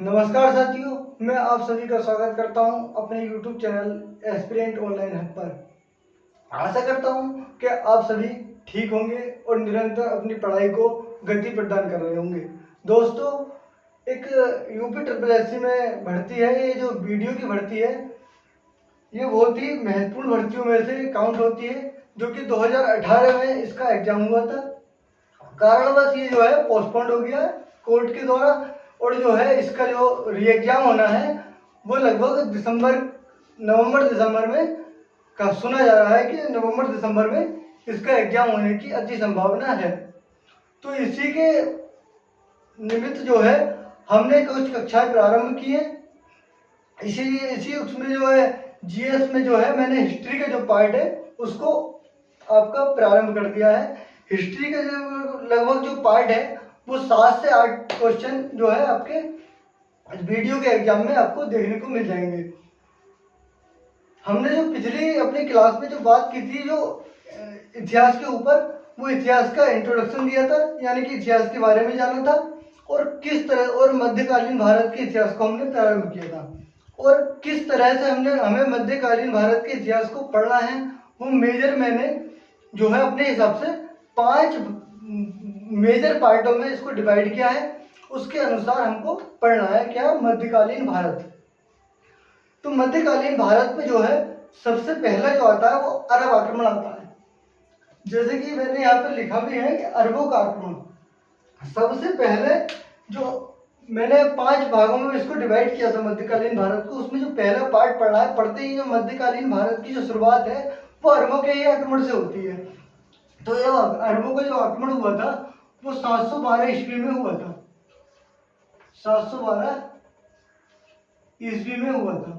नमस्कार साथियों, मैं आप सभी का स्वागत करता हूं अपने YouTube channel aspirant online hub पर। आशा करता हूं कि आप सभी ठीक होंगे और निरंतर अपनी पढ़ाई को गति प्रदान कर रहे होंगे। दोस्तों, एक यूपी SSSC में भर्ती है, ये जो वीडियो की भर्ती है ये बहुत ही महत्वपूर्ण भर्तियों में से काउंट होती है, जो कि 2018 में इसका एग्जाम हुआ था। कारणवश ये जो है पोस्टपोन्ड हो गया है कोर्ट के द्वारा, और जो है इसका जो री एग्जाम होना है वो लगभग नवंबर दिसंबर में का सुना जा रहा है कि नवंबर दिसंबर में इसका एग्जाम होने की अच्छी संभावना है। तो इसी के निमित्त जो है हमने कुछ कक्षाएं प्रारंभ की है। इसीलिए इसी उसमें जो है जीएस में जो है मैंने हिस्ट्री का जो पार्ट है उसको आपका प्रारंभ कर दिया है। हिस्ट्री का जो लगभग जो पार्ट है वो 7 से 8 क्वेश्चन जो है आपके वीडियो के एग्जाम में आपको देखने को मिल जाएंगे। हमने जो पिछली अपनी क्लास में जो बात की थी जो इतिहास के ऊपर, वो इतिहास का इंट्रोडक्शन दिया था, यानी कि इतिहास के बारे में जाना था और किस तरह और मध्यकालीन भारत के इतिहास को हमने प्रारंभ किया था और किस तरह से हमें मध्यकालीन भारत के इतिहास को पढ़ना है। वो मेजर मैंने जो है अपने हिसाब से 5 मेजर पार्टों में इसको डिवाइड किया है। उसके अनुसार हमको पढ़ना है क्या, मध्यकालीन भारत। तो मध्यकालीन भारत में जो है सबसे पहला जो आता है वो अरब आक्रमण आता है। जैसे कि मैंने यहाँ पे लिखा भी है कि अरबों का आक्रमण। सबसे पहले जो मैंने 5 भागों में इसको डिवाइड किया था मध्यकालीन भारत को, उसमें जो पहला पार्ट पढ़ा है, पढ़ते ही जो मध्यकालीन भारत की जो शुरुआत है वो अरबों के ही आक्रमण से होती है। तो ये अरबों का जो आक्रमण हुआ था वो 712 ईस्वी में हुआ था। 712 ईस्वी में हुआ था।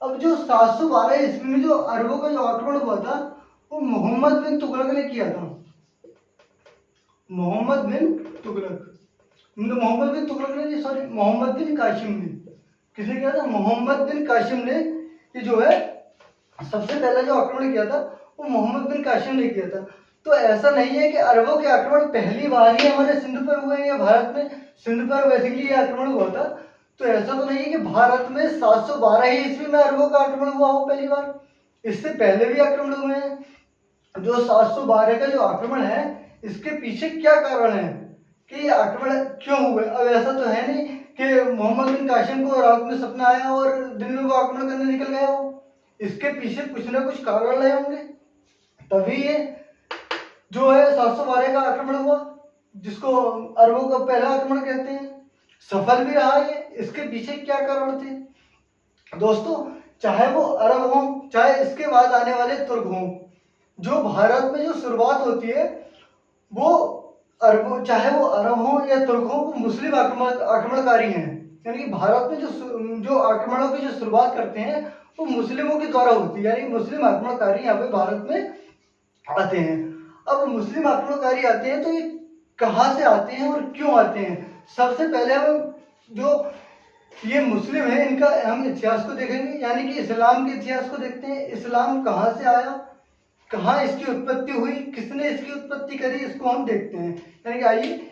अब जो 712 ईस्वी में जो अरबों का जो आक्रमण हुआ था वो मोहम्मद बिन तुगलक ने किया था। मोहम्मद बिन तुगलक, मोहम्मद बिन तुगलक ने, सॉरी, मोहम्मद बिन कासिम ने। किसने किया था? मोहम्मद बिन कासिम ने। ये जो है सबसे पहला जो आक्रमण किया था वो मोहम्मद बिन कासिम ने किया था। तो ऐसा नहीं है कि अरबों के आक्रमण पहली बार ही हमारे सिंध पर हुए या भारत में सिंध पर बेसिकली आक्रमण हुआ था। तो ऐसा तो नहीं है कि भारत में 712 ही ईस्वी में अरबों का आक्रमण हुआ हो पहली बार, इससे पहले भी आक्रमण हुए हैं। जो 712 का जो आक्रमण है इसके पीछे क्या कारण है कि ये आक्रमण क्यों हुए? अब ऐसा तो है नहीं कि मोहम्मद बिन कासिम को रात में सपना आया और दिन में वो आक्रमण करने निकल गया हो। इसके पीछे कुछ ना कुछ कारण रहे होंगे, तभी ये जो है 712 का आक्रमण हुआ, जिसको अरबों का पहला आक्रमण कहते हैं। सफल भी रहा ये। इसके पीछे क्या कारण थे दोस्तों? चाहे वो अरब हो, चाहे इसके बाद आने वाले तुर्क हो, जो भारत में जो शुरुआत होती है वो अरब, चाहे वो अरब हो या तुर्क हो, वो मुस्लिम आक्रमणकारी हैं। यानी कि भारत में जो आक्रमणों की जो शुरुआत करते हैं वो मुस्लिमों के द्वारा होती है, यानी मुस्लिम आक्रमणकारी यहाँ पे भारत में आते हैं। अब मुस्लिम आक्रमणकारी आते हैं तो ये कहाँ से आते हैं और क्यों आते हैं? सबसे पहले हम जो ये मुस्लिम है इनका हम इतिहास को देखेंगे, यानी कि इस्लाम के इतिहास को देखते हैं। इस्लाम कहाँ से आया, कहाँ इसकी उत्पत्ति हुई, किसने इसकी उत्पत्ति करी, इसको हम देखते हैं। यानी कि आइए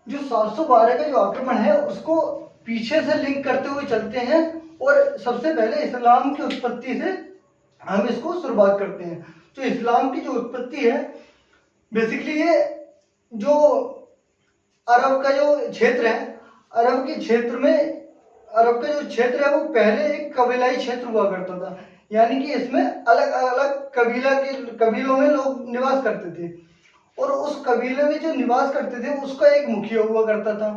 जो 712 का जो आक्रमण है उसको पीछे से लिंक करते हुए चलते हैं और सबसे पहले इस्लाम की उत्पत्ति से हम इसको शुरुआत करते हैं। तो इस्लाम की जो उत्पत्ति है बेसिकली ये जो अरब का जो क्षेत्र है, अरब के क्षेत्र में, अरब का जो क्षेत्र है वो पहले एक कबीलाई क्षेत्र हुआ करता था। यानी कि इसमें अलग अलग कबीलों में लोग निवास करते थे और उस कबीले में जो निवास करते थे उसका एक मुखिया हुआ करता था।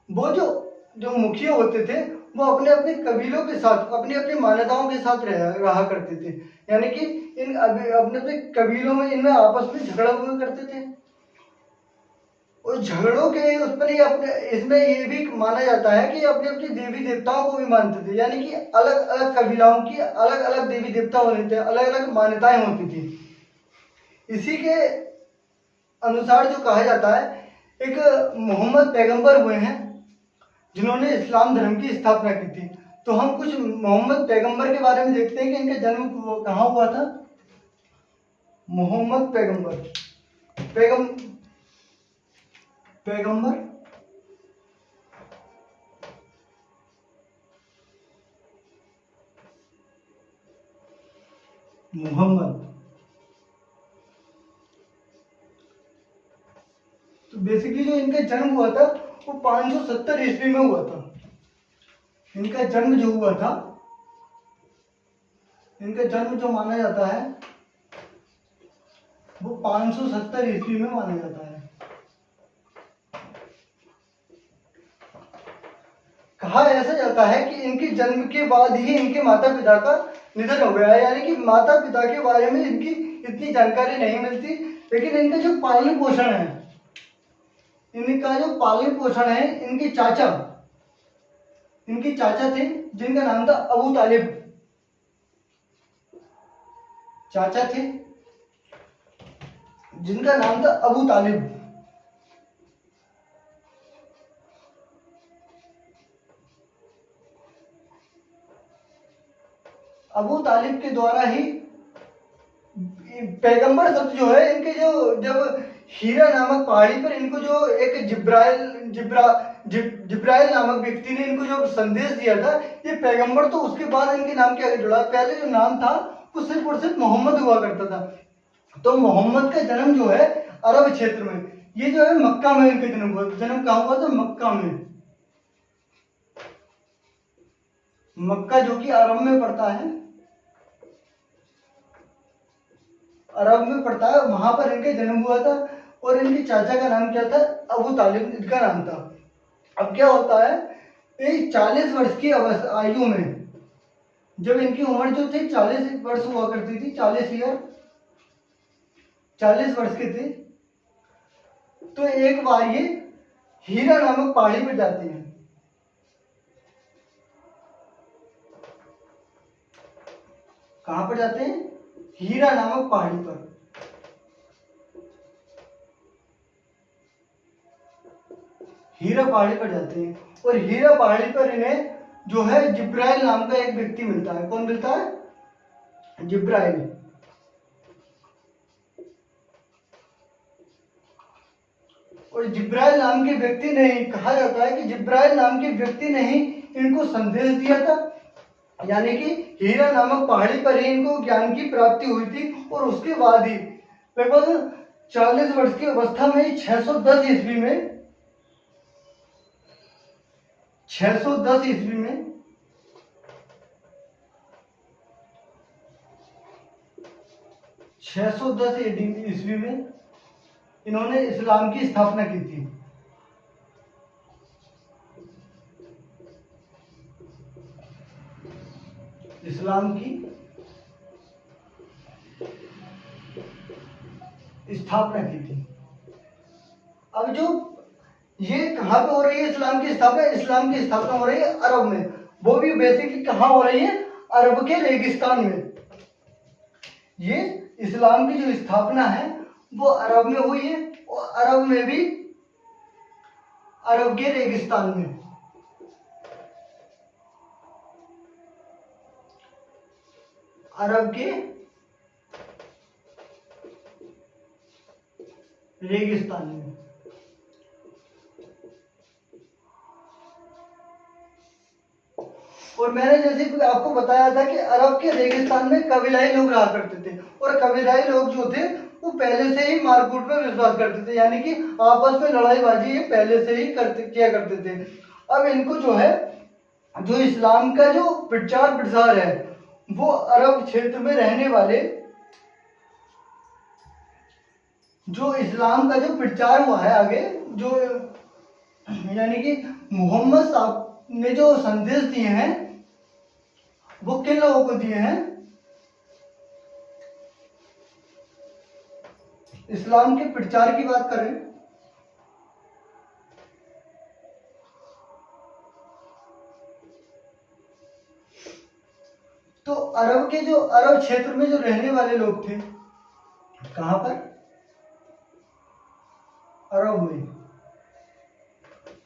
वो जो मुखिया होते थे वो अपने अपने कबीलों के साथ, अपनी अपनी मान्यताओं के साथ रहा करते थे। यानी कि इन अपने अपने कबीलों में इनमें आपस में झगड़ा हुआ करते थे और झगड़ों के उत्पन्न अपने इसमें ये भी माना जाता है कि अपनी अपनी देवी देवताओं को भी मानते थे। यानी कि अलग अलग कबीलाओं की अलग अलग देवी देवता होते थे, अलग अलग मान्यताएं होती थी। इसी के अनुसार जो कहा जाता है, एक मोहम्मद पैगंबर हुए हैं जिन्होंने इस्लाम धर्म की स्थापना की थी। तो हम कुछ मोहम्मद पैगंबर के बारे में देखते हैं कि इनका जन्म कहाँ हुआ था। मोहम्मद पैगंबर मोहम्मद। तो बेसिकली जो इनका जन्म हुआ था वो 570 ईस्वी में हुआ था। इनका जन्म जो हुआ था, इनका जन्म जो माना जाता है वो 570 ईस्वी में माना जाता है। कहा ऐसा जाता है कि इनके जन्म के बाद ही इनके माता पिता का निधन हो गया, यानी कि माता पिता के बारे में इनकी इतनी जानकारी नहीं मिलती। लेकिन इनका जो पालन पोषण है, इनका जो पालन पोषण है, इनके चाचा थे जिनका नाम था अबू तालिब। चाचा थे जिनका नाम था अबू तालिब। अबू तालिब के द्वारा ही पैगंबर शब्द जो है इनके जो जब हीरा नामक पहाड़ी पर इनको जो एक जिब्राइल नामक व्यक्ति ने इनको जो संदेश दिया था, ये पैगंबर, तो उसके बाद इनके नाम के आगे जुड़ा। पहले जो नाम था वो सिर्फ और सिर्फ मोहम्मद हुआ करता था। तो मोहम्मद का जन्म जो है अरब क्षेत्र में, ये जो है मक्का में इनका जन्म हुआ। जन्म कहाँ हुआ था? मक्का में। मक्का जो कि अरब में पड़ता है, अरब में पड़ता है, वहां पर इनका जन्म हुआ था। और इनके चाचा का नाम क्या था? अबू तालिब इनका नाम था। अब क्या होता है, 40 वर्ष की आयु में, जब इनकी उम्र जो थी 40 वर्ष हुआ करती थी, 40 वर्ष के थे, तो एक बार ये हीरा नामक पहाड़ी पर जाते हैं। कहां पर जाते हैं? हीरा नामक पहाड़ी पर। हीरा पहाड़ी पर जाते हैं और हीरा पहाड़ी पर इन्हें जो है जिब्राइल नाम का एक व्यक्ति मिलता है। कौन मिलता है? जिब्राइल। और जिब्राइल नाम के व्यक्ति ने, कहा जाता है कि जिब्राइल नाम के व्यक्ति ने ही इनको संदेश दिया था, यानी कि हीरा नामक पहाड़ी पर ही इनको ज्ञान की प्राप्ति हुई थी। और उसके बाद ही लगभग 40 वर्ष की अवस्था में 610 ईस्वी में 610 ईस्वी में 610 ईस्वी में इन्होंने इस्लाम की स्थापना की थी। इस्लाम की स्थापना की थी। अब जो ये कहां पे हो रही है इस्लाम की स्थापना? इस्लाम की स्थापना हो रही है अरब में। वो भी बेसिकली कहां हो रही है? अरब के रेगिस्तान में। ये इस्लाम की जो स्थापना है वो अरब में हुई है, और अरब में भी अरब के रेगिस्तान में। अरब के रेगिस्तान में। और मैंने जैसे कि आपको बताया था कि अरब के रेगिस्तान में कबीलाई लोग रहा करते थे, और कबीलाई लोग जो थे वो पहले से ही मारकूट में विश्वास करते थे, यानी कि आपस में लड़ाईबाजी ये पहले से ही किया करते थे। अब इनको जो है, जो इस्लाम का जो प्रचार प्रसार है वो अरब क्षेत्र में रहने वाले, जो इस्लाम का जो प्रचार हुआ है आगे, जो यानी कि मोहम्मद साहब ने जो संदेश दिए हैं वो किन लोगों को दिए हैं? इस्लाम के प्रचार की बात करें तो अरब के जो अरब क्षेत्र में जो रहने वाले लोग थे, कहां पर? अरब में,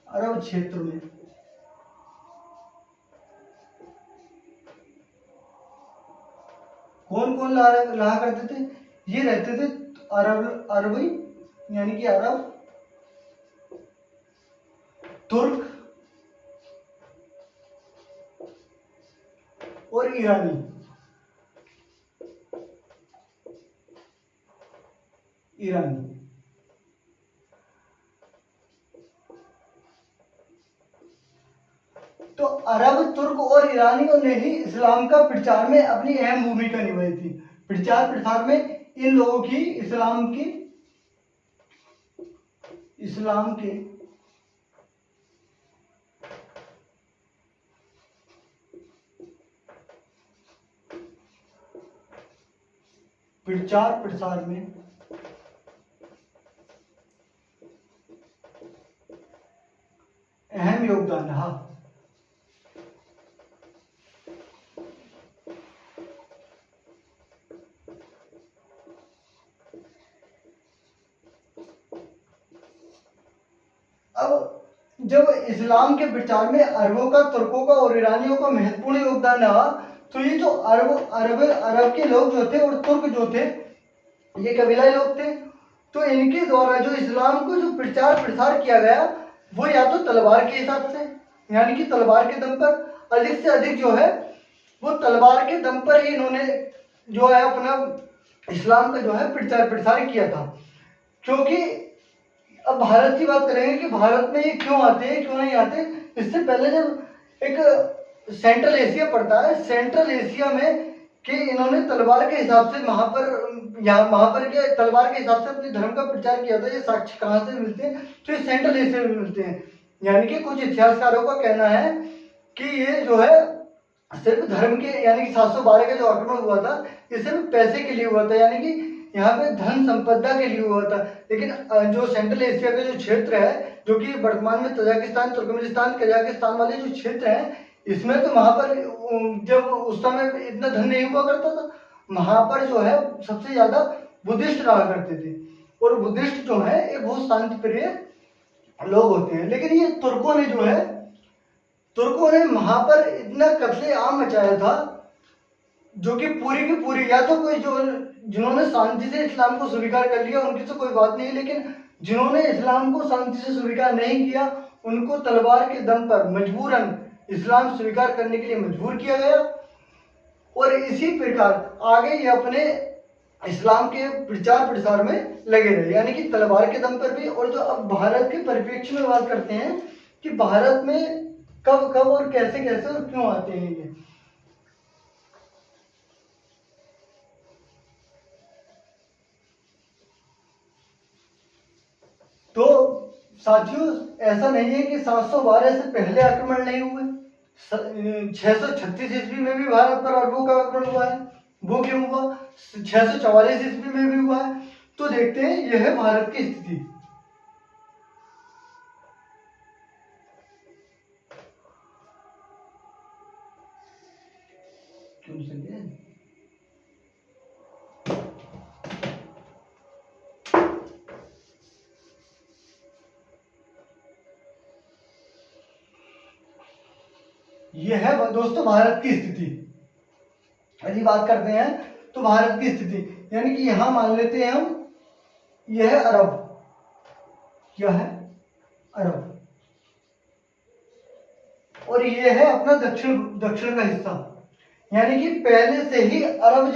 अरब क्षेत्र में। कौन कौन रहा करते थे? ये रहते थे अरबी, यानी कि अरब, तुर्क और ईरानी। ईरानी। तो अरब, तुर्क और ईरानियों ने ही इस्लाम का प्रचार में अपनी अहम भूमिका निभाई थी। प्रचार प्रसार में इन लोगों की इस्लाम के प्रचार प्रसार में अहम योगदान रहा। अब जब इस्लाम के प्रचार में अरबों का, तुर्कों का और ईरानियों का महत्वपूर्ण योगदान रहा, तो ये जो अरब के लोग जो थे और तुर्क जो थे, ये कबीलाई लोग थे। तो इनके द्वारा जो इस्लाम को जो प्रचार प्रसार किया गया, वो या तो तलवार के हिसाब से, यानी कि तलवार के दम पर अधिक से अधिक जो है वो तलवार के दम पर ही इन्होंने जो है अपना इस्लाम का जो है प्रचार प्रसार किया था। क्योंकि अब भारत की बात करेंगे कि भारत में ये क्यों आते हैं, क्यों नहीं आते। इससे पहले जब एक सेंट्रल एशिया पड़ता है, सेंट्रल एशिया में कि इन्होंने तलवार के हिसाब से वहां पर के तलवार के हिसाब से अपने धर्म का प्रचार किया था। ये साक्ष्य कहाँ से मिलते हैं, तो ये सेंट्रल एशिया में मिलते हैं। यानी कि कुछ इतिहासकारों का कहना है कि ये जो है सिर्फ धर्म के, यानी कि 712 का जो आक्रमण हुआ था, ये सिर्फ पैसे के लिए हुआ था, यानी कि यहाँ पे धन संपदा के लिए हुआ था। लेकिन जो सेंट्रल एशिया का जो क्षेत्र है, जो कि वर्तमान में तजाकिस्तान, तुर्कमेनिस्तान, कजाकिस्तान वाले जो क्षेत्र हैं, इसमें तो वहां पर जब उस समय इतना धन नहीं हुआ करता था, वहां पर जो है सबसे ज्यादा बुद्धिस्ट रहा करते थे। और बुद्धिस्ट जो है एक बहुत शांति प्रिय लोग होते हैं। लेकिन ये तुर्कों ने वहां पर इतना कत्लेआम मचाया था, जो कि पूरी की पूरी, या तो कोई जो जिन्होंने शांति से इस्लाम को स्वीकार कर लिया उनकी तो कोई बात नहीं, लेकिन जिन्होंने इस्लाम को शांति से स्वीकार नहीं किया, उनको तलवार के दम पर मजबूरन इस्लाम स्वीकार करने के लिए मजबूर किया गया। और इसी प्रकार आगे ये अपने इस्लाम के प्रचार प्रसार में लगे रहे, यानी कि तलवार के दम पर भी। और जो अब भारत के परिप्रेक्ष्य में बात करते हैं कि भारत में कब कब और कैसे कैसे और क्यों आते हैं ये। तो साथियों, ऐसा नहीं है कि 712 से पहले आक्रमण नहीं हुए। 636 ईस्वी में भी भारत पर अरबों का आक्रमण हुआ है। वो क्यों हुआ? 644 ईस्वी में भी हुआ है। तो देखते हैं, यह है भारत की स्थिति। क्यों समझे? यह है दोस्तों भारत की स्थिति। यदि बात करते हैं तो भारत की स्थिति, यानी कि यहां मान लेते हैं हम, यह है अरब, क्या है अरब, और यह है अपना दक्षिण का हिस्सा। यानी कि पहले से ही अरब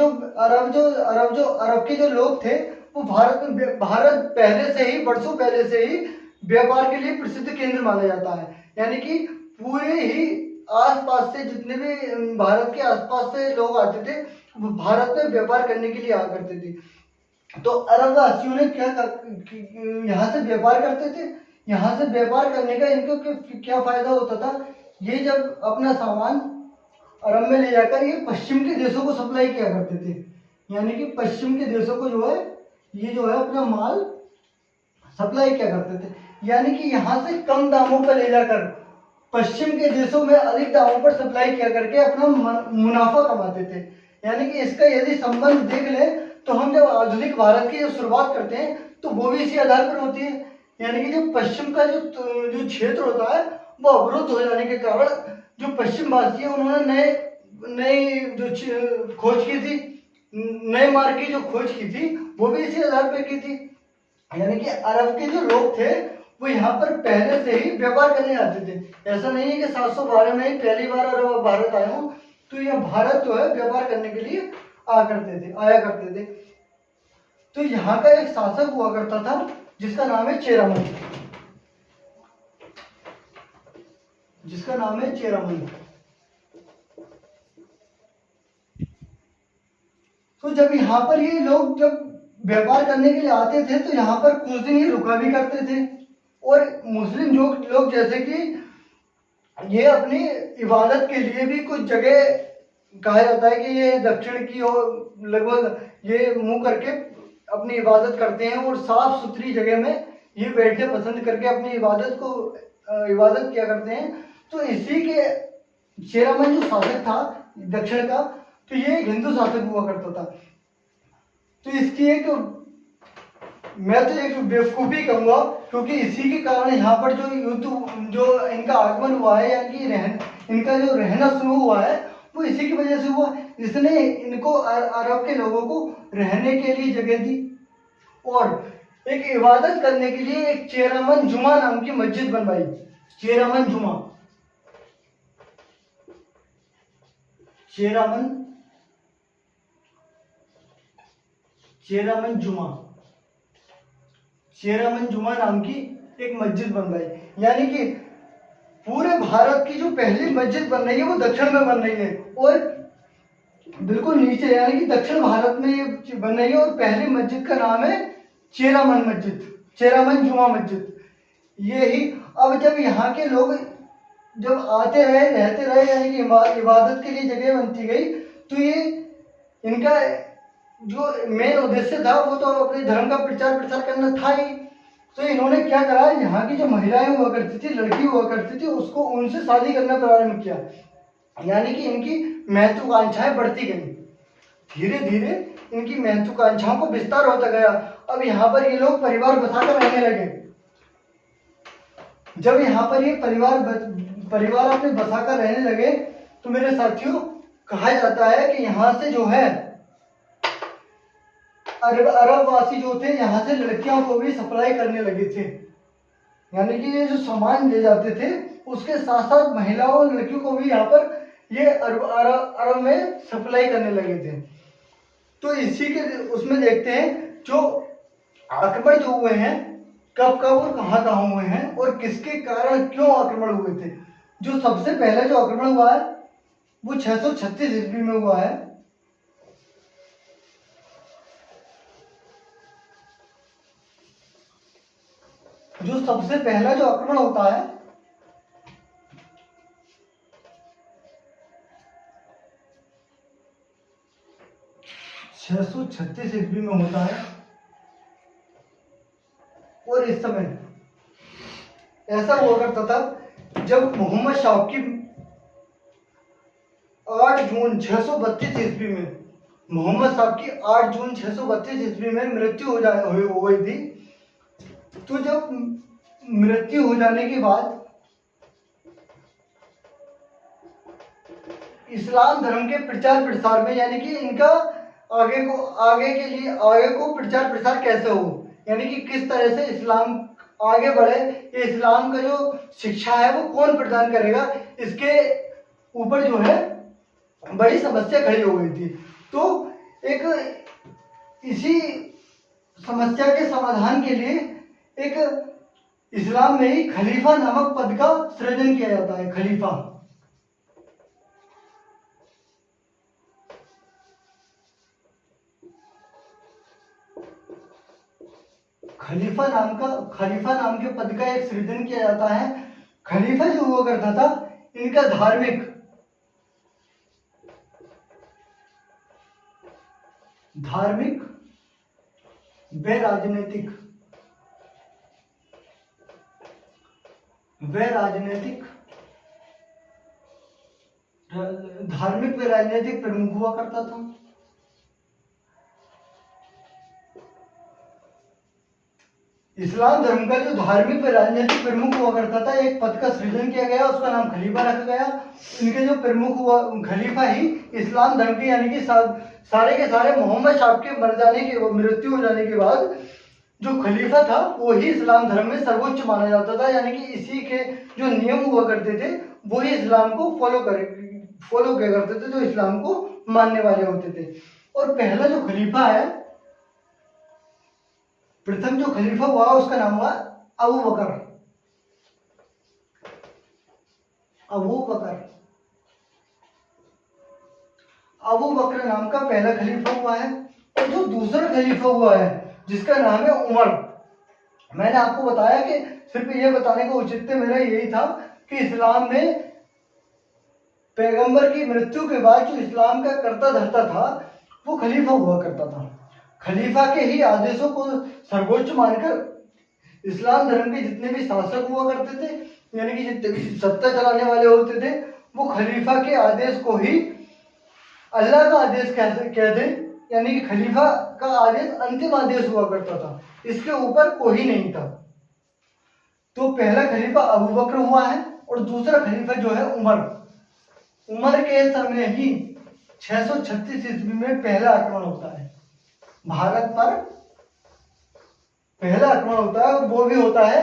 के जो लोग थे, वो भारत पहले से ही, वर्षों पहले से ही व्यापार के लिए प्रसिद्ध केंद्र माना जाता है। यानी कि पूरे ही आसपास से जितने भी भारत के आसपास से लोग आते थे, वो भारत में व्यापार करने के लिए आया करते थे। तो अरब वासियों ने यहाँ से व्यापार करते थे। यहाँ से व्यापार करने का इनको क्या फायदा होता था, ये जब अपना सामान अरब में ले जाकर ये पश्चिम के देशों को सप्लाई किया करते थे। यानी कि पश्चिम के देशों को जो है, ये जो है अपना माल सप्लाई किया करते थे। यानी कि यहाँ से कम दामों पर ले जाकर पश्चिम के देशों में अधिक दामों पर सप्लाई किया करके अपना मुनाफा कमाते थे। यानी कि इसका यदि संबंध देख ले, तो हम जब आधुनिक भारत की शुरुआत करते हैं, तो वो भी इसी आधार पर होती है। यानी कि जो पश्चिम का जो क्षेत्र होता है, वो अवरुद्ध हो जाने के कारण जो पश्चिम वासी है, उन्होंने नई जो खोज की थी, नए मार्ग की जो खोज की थी, वो भी इसी आधार पर की थी। यानी कि अरब के जो लोग थे, वो यहाँ पर पहले से ही व्यापार करने आते थे। ऐसा नहीं है कि 712 में ही पहली बार अरब भारत आए हों। तो यह भारत जो है व्यापार करने के लिए आया करते थे। तो यहाँ का एक शासक हुआ करता था जिसका नाम है चेरामन, जिसका नाम है चेरामन। तो जब यहाँ पर ये लोग जब व्यापार करने के लिए आते थे तो यहाँ पर कुछ दिन ये रुका भी करते थे। और मुस्लिम लोग जैसे कि ये अपनी इबादत के लिए भी कुछ जगह कहा जाता है कि ये दक्षिण की ओर लगभग ये मुंह करके अपनी इबादत करते हैं और साफ सुथरी जगह में ये बैठने पसंद करके अपनी इबादत किया करते हैं। तो इसी के चेरामन जो शासक था दक्षिण का, तो ये एक हिंदू शासक हुआ करता था। तो इसकी मैं तो एक बेवकूफ़ी कहूँगा, क्योंकि इसी के कारण यहाँ पर जो युद्ध जो इनका आगमन हुआ है या कि इनका जो रहना शुरू हुआ है वो इसी की वजह से हुआ। इसने इनको अरब के लोगों को रहने के लिए जगह दी और एक इबादत करने के लिए एक चेरामन जुमा नाम की मस्जिद बनवाई। चेरामन जुमा, चेरामन जुमा नाम की एक मस्जिद बनवाई। यानी कि पूरे भारत की जो पहली मस्जिद बन रही है वो दक्षिण में बन रही है और बिल्कुल नीचे यानी कि दक्षिण भारत में ये बन रही है। और पहली मस्जिद का नाम है चेरामन मस्जिद, चेरामन जुमा मस्जिद। ये ही अब जब यहाँ के लोग जब आते रहे रहते रहे यानी कि इबादत के लिए जगह बनती गई, तो ये इनका जो मेन उद्देश्य था वो तो अपने धर्म का प्रचार प्रसार करना था ही। तो इन्होंने क्या करा, यहाँ की जो महिलाएं हुआ करती थी, लड़की हुआ करती थी, उसको उनसे शादी करना प्रारंभ किया। यानी कि इनकी महत्वाकांक्षाएं बढ़ती गई। धीरे धीरे इनकी महत्वाकांक्षाओं को विस्तार होता गया। अब यहाँ पर ये लोग परिवार बसाकर रहने लगे। जब यहाँ पर ये परिवार अपने बसाकर रहने लगे तो मेरे साथियों कहा जाता है कि यहाँ से जो है अरबवासी जो थे यहाँ से लड़कियों को भी सप्लाई करने लगे थे। यानी कि ये जो सामान ले जाते थे उसके साथ साथ महिलाओं और लड़कियों को भी यहाँ पर ये अरब में सप्लाई करने लगे थे। तो इसी के उसमें देखते हैं जो आक्रमण जो हुए हैं कब कब और कहाँ हुए हैं और किसके कारण क्यों आक्रमण हुए थे। जो सबसे पहला जो आक्रमण हुआ है वो 636 ईस्वी में हुआ है। जो सबसे पहला जो आक्रमण होता है 636 ईस्वी में होता है। और इस समय ऐसा हुआ करता था जब मोहम्मद शाह की 8 जून 632 ईस्वी में मोहम्मद साहब की 8 जून 632 ईस्वी में मृत्यु हो गई थी। तो जब मृत्यु हो जाने के बाद इस्लाम धर्म के प्रचार प्रसार में यानी कि इनका आगे को प्रचार प्रसार कैसे हो, यानी कि किस तरह से इस्लाम आगे बढ़े, ये इस्लाम का जो शिक्षा है वो कौन प्रदान करेगा, इसके ऊपर जो है बड़ी समस्या खड़ी हो गई थी। तो एक इसी समस्या के समाधान के लिए एक इस्लाम में ही खलीफा नामक पद का सृजन किया जाता है। खलीफा नाम के पद का एक सृजन किया जाता है। खलीफा जो हुआ करता था इनका धार्मिक व राजनीतिक प्रमुख हुआ करता था। इस्लाम धर्म का जो धार्मिक व राजनीतिक प्रमुख हुआ करता था, एक पद का सृजन किया गया, उसका नाम खलीफा रखा गया। इनके जो प्रमुख हुआ खलीफा ही इस्लाम धर्म के यानी कि सारे के सारे मोहम्मद साहब के मृत्यु हो जाने के बाद जो खलीफा था वो ही इस्लाम धर्म में सर्वोच्च माना जाता था। यानी कि इसी के जो नियम हुआ करते थे वो ही इस्लाम को फॉलो किया करते थे, जो इस्लाम को मानने वाले होते थे। और पहला जो खलीफा है प्रथम जो खलीफा हुआ उसका नाम हुआ अबू बकर। अबू बकर, अबू बकर नाम का पहला खलीफा हुआ है। और जो दूसरा खलीफा हुआ है जिसका नाम है उमर, मैंने आपको बताया कि सिर्फ ये बताने का औचित्य मेरा यही था कि इस्लाम में पैगंबर की मृत्यु के बाद जो इस्लाम का कर्ता धर्ता था वो खलीफा हुआ करता था। खलीफा के ही आदेशों को सर्वोच्च मानकर इस्लाम धर्म के जितने भी शासक हुआ करते थे, यानी कि जितने भी सत्ता चलाने वाले होते थे, वो खलीफा के आदेश को ही अल्लाह का आदेश कहते, यानी कि खलीफा का आदेश अंतिम आदेश हुआ करता था, इसके ऊपर कोई नहीं था। तो पहला खलीफा अबू बकर हुआ है और दूसरा खलीफा जो है उमर। उमर के समय ही 636 ईस्वी में पहला आक्रमण होता है भारत पर। पहला आक्रमण होता है और वो भी होता है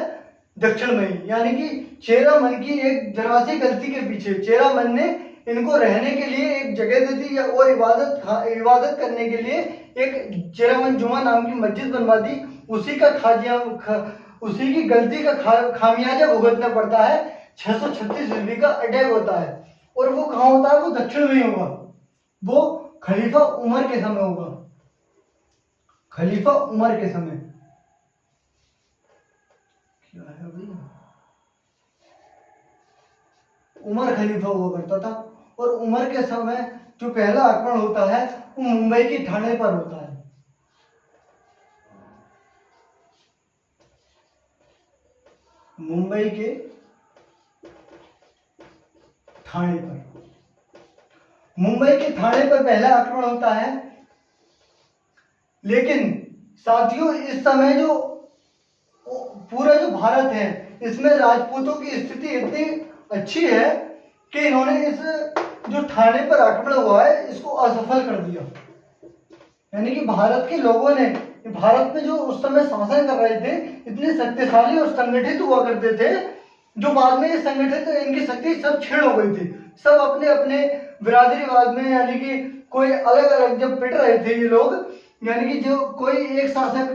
दक्षिण में, यानी कि चेरामन की एक जरा सी गलती के पीछे चेरामन ने इनको रहने के लिए एक जगह दे दी और इबादत करने के लिए एक चेरामन जुमा नाम की मस्जिद बनवा दी। उसी की गलती का खामियाजा भुगतना पड़ता है। 636 ईस्वी का अटैक होता है और वो कहाँ होता है? वो दक्षिण में ही होगा। वो खलीफा उमर के समय होगा, खलीफा उमर के समय। क्या है भाई? उमर खलीफा हुआ करता था और उमर के समय जो पहला आक्रमण होता है वो मुंबई की ठाणे पर होता है। मुंबई के ठाणे पर, मुंबई के ठाणे पर पहला आक्रमण होता है। लेकिन साथियों इस समय जो पूरा जो भारत है इसमें राजपूतों की स्थिति इतनी अच्छी है कि इन्होंने इस जो ठाणे पर आक्रमण हुआ है इसको असफल कर दिया। यानी कि भारत के लोगों ने, भारत में जो उस समय शासन कर रहे थे इतने शक्तिशाली और संगठित हुआ करते थे, जो बाद में ये संगठित इनकी शक्ति सब क्षीण हो गई थी। सब अपने अपने बिरादरीवाद में, यानी कि कोई अलग अलग जब पिट रहे थे ये लोग, यानी कि जो कोई एक शासक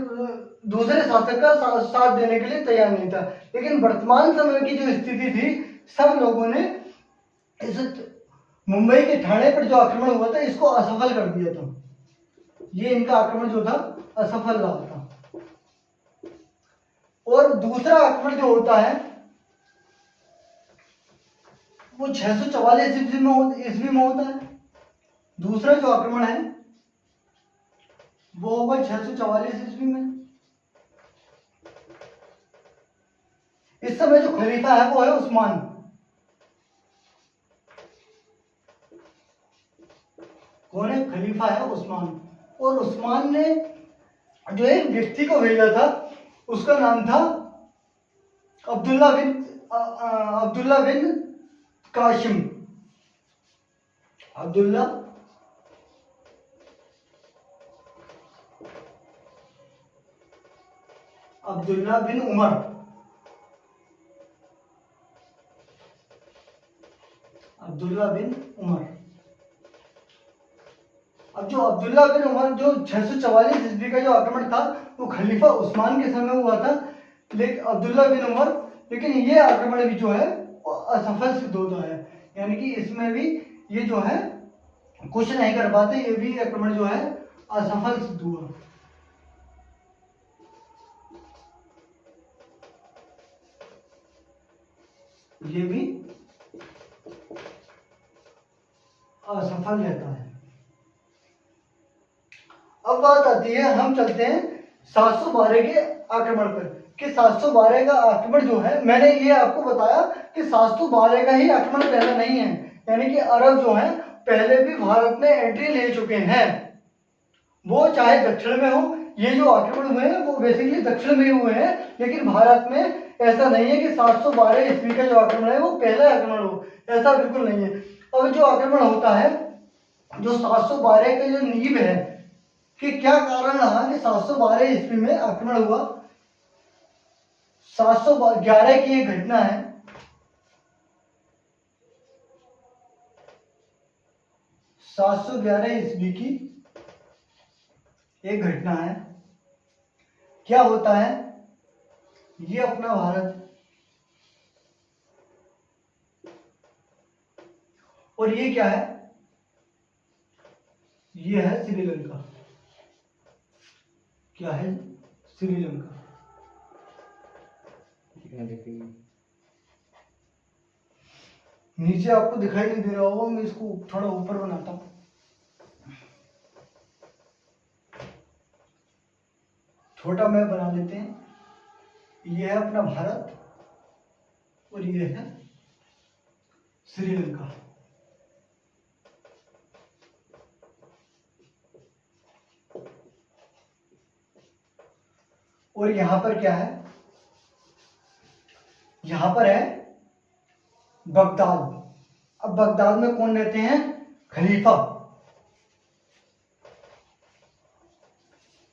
दूसरे शासक का साथ देने के लिए तैयार नहीं था। लेकिन वर्तमान समय की जो स्थिति थी, सब लोगों ने इस मुंबई के ठाणे पर जो आक्रमण हुआ था इसको असफल कर दिया था। ये इनका आक्रमण जो था असफल रहा था। और दूसरा आक्रमण जो होता है वो 644 ईस्वी में होता है। दूसरा जो आक्रमण है वो होगा 644 ईस्वी में। इस समय जो खलीफा है वो है उस्मान। कौन है? खलीफा है उस्मान। और उस्मान ने जो एक व्यक्ति को भेजा था उसका नाम था अब्दुल्ला बिन कासिम। अब्दुल्ला बिन उमर। अब्दुल्ला बिन उमर। अब जो अब्दुल्ला बिन उमर जो 644 ईस्वी का जो आक्रमण था वो खलीफा उस्मान के समय हुआ था, लेकिन अब्दुल्ला बिन उमर, लेकिन ये आक्रमण भी जो है वो असफल सिद्ध होता है। यानी कि इसमें भी ये जो है कुछ नहीं कर पाते, ये भी आक्रमण जो है असफल सिद्ध हुआ। ये भी असफल रहता है। अब बात आती है, हम चलते हैं 712 के आक्रमण पर कि 712 का आक्रमण जो है, मैंने ये आपको बताया कि 712 का ही आक्रमण पहला नहीं है। यानी कि अरब जो है पहले भी भारत में एंट्री ले चुके हैं, वो चाहे दक्षिण में हो। ये जो आक्रमण हुए हैं वो बेसिकली दक्षिण में हुए हैं, लेकिन भारत में ऐसा नहीं है कि 712 ईस्वी का जो आक्रमण है वो पहला आक्रमण हो, ऐसा बिल्कुल नहीं है। अब जो आक्रमण होता है, जो 712 का जो नींव है कि क्या कारण रहा कि 712 ईस्वी में आक्रमण हुआ। 711 की एक घटना है। 711 ईस्वी की एक घटना है क्या होता है, ये अपना भारत और ये क्या है, ये है श्रीलंका। क्या है, श्रीलंका। नीचे आपको दिखाई नहीं दे रहा होगा, मैं इसको थोड़ा ऊपर बनाता हूं। छोटा मैप बना लेते हैं। ये है अपना भारत और ये है श्रीलंका। और यहां पर क्या है, यहां पर है बगदाद। अब बगदाद में कौन रहते हैं, खलीफा।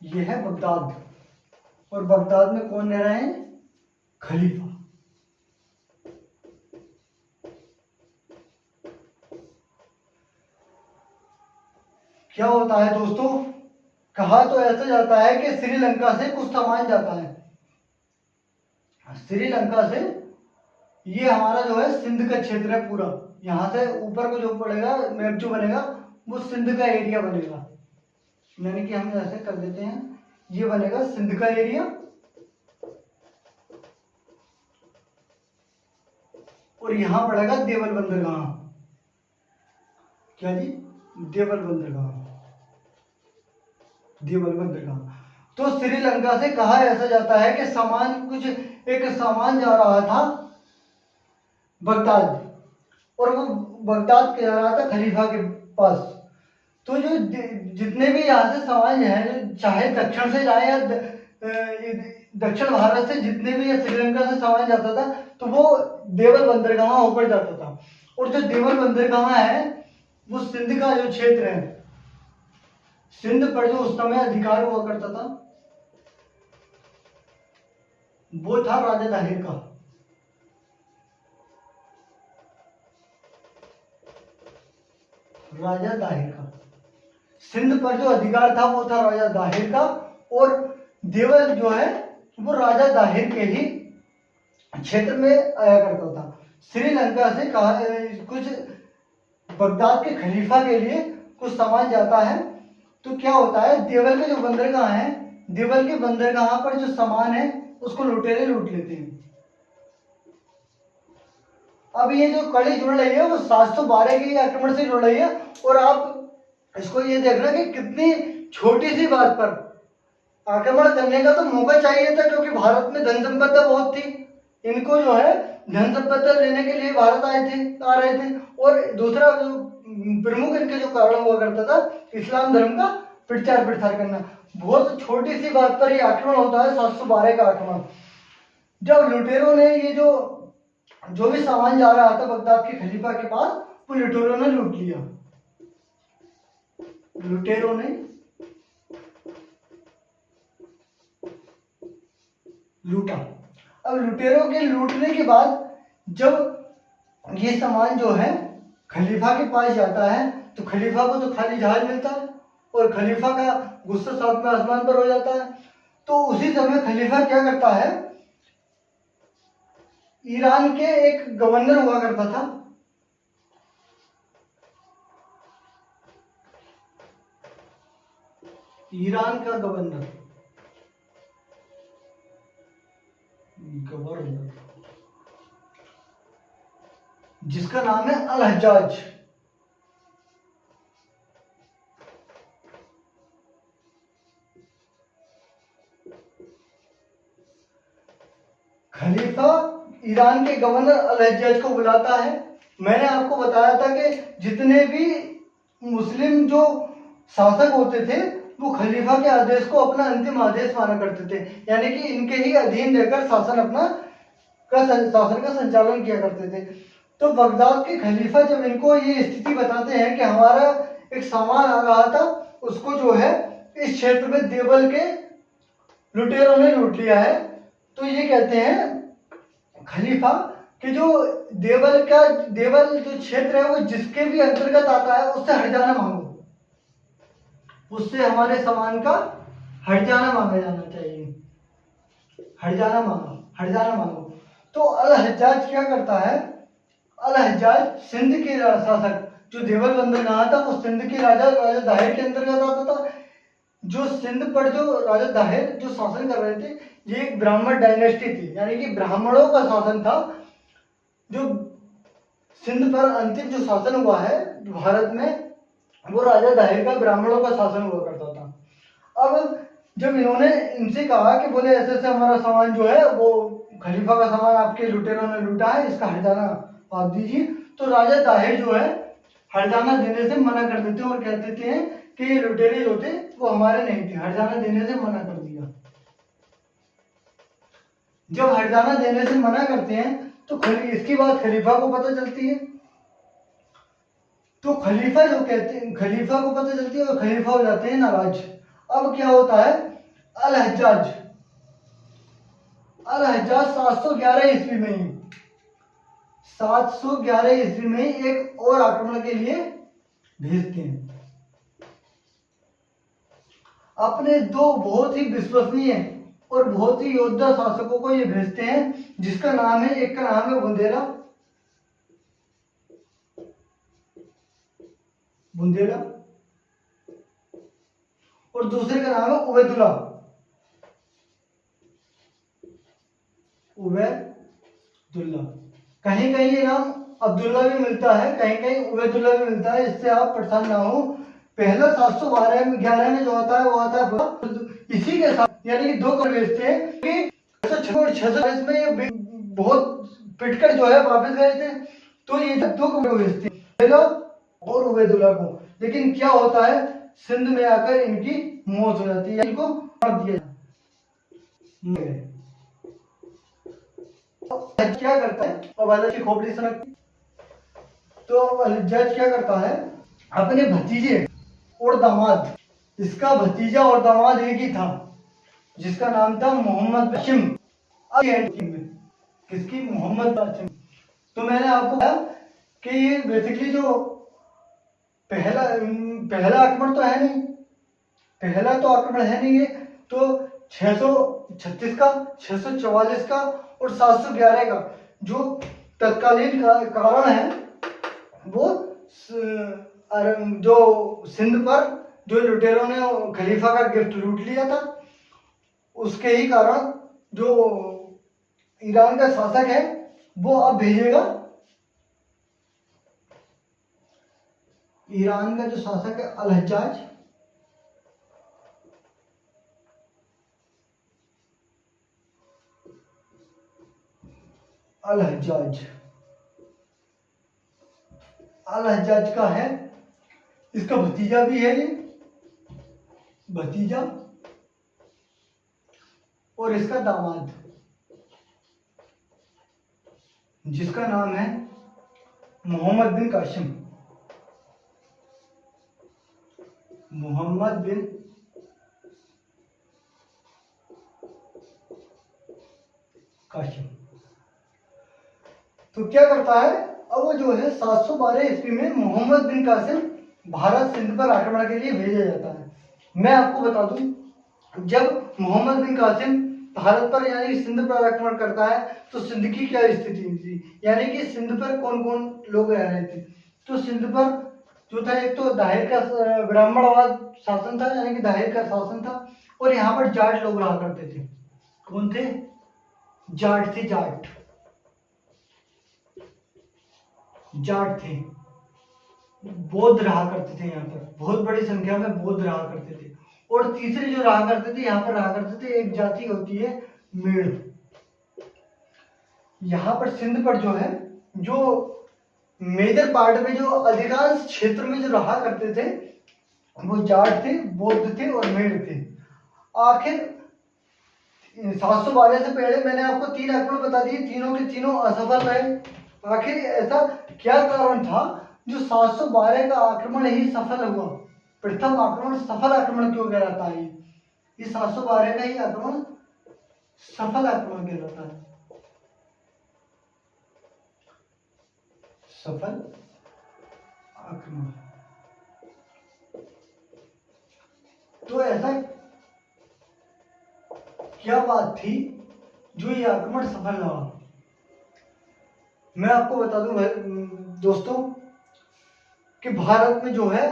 ये है बगदाद और बगदाद में कौन रह रहे हैं, खलीफा। क्या होता है दोस्तों, कहा तो ऐसा जाता है कि श्रीलंका से कुछ सामान जाता है। श्रीलंका से ये हमारा जो है सिंध का क्षेत्र है पूरा, यहां से ऊपर को जो पड़ेगा मैप जो बनेगा वो सिंध का एरिया बनेगा। यानी कि हम ऐसे कर देते हैं, ये बनेगा सिंध का एरिया और यहां पड़ेगा देवल बंदरगाह। क्या जी, देवल बंदरगाह, देवल बंदरगाह। तो श्रीलंका से कहा ऐसा जाता है कि सामान कुछ एक सामान जा रहा था बगदाद और वो बगदाद के जा रहा था खलीफा के पास। तो जो जितने भी यहाँ से सामान है, चाहे दक्षिण से जाए या दक्षिण भारत से जितने भी या श्रीलंका से सामान जाता था तो वो देवल बंदरगाह ऊपर जाता था। और जो देवल बंदरगाह है वो सिंध का जो क्षेत्र है, सिंध पर जो उस समय अधिकार हुआ करता था वो था राजा दाहिर का। राजा दाहिर का सिंध पर जो अधिकार था वो था राजा दाहिर का और देवल जो है वो राजा दाहिर के ही क्षेत्र में आया करता था। श्रीलंका से कहा कुछ बगदाद के खलीफा के लिए कुछ सामान जाता है तो क्या होता है, देवल के जो बंदरगाह है, देवल के बंदरगाह पर जो सामान है उसको लुटेरे लूट लेते हैं। अब ये जो कड़ी जुड़ रही है वो 712 के आक्रमण से जुड़ रही है और आप इसको ये देखना कि कितनी छोटी सी बात पर आक्रमण करने का तो मौका चाहिए था, क्योंकि भारत में धन संपदा बहुत थी। इनको जो है धन संपदा लेने के लिए भारत आ रहे थे और दूसरा जो प्रमुख इनके जो कारण हुआ करता था इस्लाम धर्म का प्रचार प्रसार करना। बहुत छोटी सी बात पर ही आक्रमण होता है, 712 का आक्रमण। जब लुटेरों ने ये जो भी सामान जा रहा था बगदाद के खलीफा के पास वो लुटेरों ने लूट लिया। लुटेरों ने लूटा। अब लुटेरों के लूटने के बाद जब ये सामान जो है खलीफा के पास जाता है तो खलीफा को तो खाली जहाज मिलता है और खलीफा का गुस्सा सातवें आसमान पर हो जाता है। तो उसी समय खलीफा क्या करता है, ईरान के एक गवर्नर हुआ करता था, ईरान का गवर्नर जिसका नाम है अल हज्जाज। खलीफा ईरान के गवर्नर अल हज्जाज को बुलाता है। मैंने आपको बताया था कि जितने भी मुस्लिम जो शासक होते थे वो खलीफा के आदेश को अपना अंतिम आदेश माना करते थे, यानी कि इनके ही अधीन रहकर शासन का संचालन किया करते थे। तो बगदाद के खलीफा जब इनको ये स्थिति बताते हैं कि हमारा एक सामान आ रहा था उसको जो है इस क्षेत्र में देवल के लुटेरों ने लूट लिया है, तो ये कहते हैं खलीफा कि जो देवल जो क्षेत्र है वो जिसके भी अंतर्गत आता है उससे हट जाना मांगो, उससे हमारे सामान का हट जाना मांगा जाना चाहिए। हट जाना मांगो। तो अल हज्जाज क्या करता है, अल हज्जाज सिंध के शासक जो देवल कहा था वो सिंध के राजा दाहिर के अंतर्गत आता था। जो सिंध पर जो राजा दाहिर जो शासन कर रहे थे, ये एक ब्राह्मण डायनेस्टी थी, यानी कि ब्राह्मणों का शासन था। जो सिंध पर अंतिम जो शासन हुआ है भारत में, वो राजा दाहिर का ब्राह्मणों का शासन हुआ करता था। अब जब इन्होंने इनसे कहा कि बोले ऐसे ऐसे हमारा सामान जो है वो खलीफा का सामान आपके लुटेरों ने लूटा है, इसका हर्जाना आप दीजिए, तो राजा दाहिर जो है हर्जाना देने से मना कर देते हैं और कह देते हैं कि ये लुटेरे जो थे वो हमारे नहीं थे, हर्जाना देने से मना कर दिया। जब हर्जाना देने से मना करते हैं तो इसकी बात खलीफा को पता चलती है। तो खलीफा जो कहते हैं, खलीफा को पता चलती है और खलीफा हो जाते हैं नाराज। अब क्या होता है, अल हज्जाज 711 ईस्वी में ही 711 ईस्वी में एक और आक्रमण के लिए भेजते हैं। अपने दो बहुत ही विश्वसनीय और बहुत ही योद्धा शासकों को ये भेजते हैं, जिसका नाम है, एक का नाम है बुंदेला और दूसरे का नाम है उबैदुल्ला। कहीं कहीं ये नाम अब्दुल्ला भी मिलता है, कहीं कहीं उबैदुल्ला भी मिलता है, इससे आप परेशान ना हो। पहला 711 में जो आता है वो आता है इसी के साथ, यानी कि दो कर भेजते हैं कि 646 में ये बहुत पिटकर जो है वापस गए थे, तो ये दो को भेजते हैं और उबैदुल्ला को। लेकिन क्या होता है, सिंध में आकर इनकी मौत हो जाती है, इनको मार दिया। क्या करता है, अब की खोपड़ी सनक, तो जज क्या करता है, अपने भतीजे और दामाद, इसका भतीजा और दामाद एक ही था जिसका नाम था मोहम्मद हाशिम। किसकी, मोहम्मद हाशिम। तो मैंने आपको कहा कि ये बेसिकली जो पहला आक्रमण तो है नहीं, पहला तो आक्रमण है नहीं ये, तो 636 का, 644 का और 711 का जो तत्कालीन कारण है, वो जो सिंध पर जो लुटेरों ने खलीफा का गिफ्ट लूट लिया था, उसके ही कारण जो ईरान का शासक है वो अब भेजेगा, ईरान का जो शासक है अल हज्जाज, अल हज्जाज अल हज्जाज का है, इसका भतीजा भी है, ये भतीजा और इसका दामाद, जिसका नाम है मोहम्मद बिन कासिम। मोहम्मद बिन कासिम। तो क्या करता है, अब वो जो है 712 ईस्वी में मोहम्मद बिन कासिम भारत सिंध पर आक्रमण के लिए भेजा जाता है। मैं आपको बता दूं, जब मोहम्मद बिन कासिम भारत पर यानी सिंध पर आक्रमण करता है तो सिंध की क्या स्थिति थी, यानी कि सिंध पर कौन कौन लोग रह रहे थे। तो सिंध पर जो था, एक तो दाहिर का ब्राह्मणवाद शासन था, यानी कि दाहिर का शासन था, और यहाँ पर जाट लोग रहा करते थे। कौन थे, जाट थे, जाट थे, बौद्ध रहा करते थे, यहाँ पर बहुत बड़ी संख्या में बौद्ध रहा करते थे। और तीसरे जो रहा करते थे, यहाँ पर रहा करते थे, एक जाति होती है मेड़। यहाँ पर सिंध पर जो है, जो मेजर पार्ट में जो अधिकांश क्षेत्र में जो रहा करते थे वो जाट थे, बौद्ध थे और मेड़ थे। आखिर 712 से पहले मैंने आपको 3 आक्रमण बता दिए, तीनों के तीनों असफल रहे। आखिर ऐसा क्या कारण था जो 712 का आक्रमण ही सफल हुआ, प्रथम आक्रमण सफल आक्रमण क्यों कहलाता है, ये 712 का ही आक्रमण सफल आक्रमण कहलाता है, सफल आक्रमण। तो ऐसा क्या बात थी जो ये आक्रमण सफल रहा। मैं आपको बता दूं भाई दोस्तों कि भारत में जो है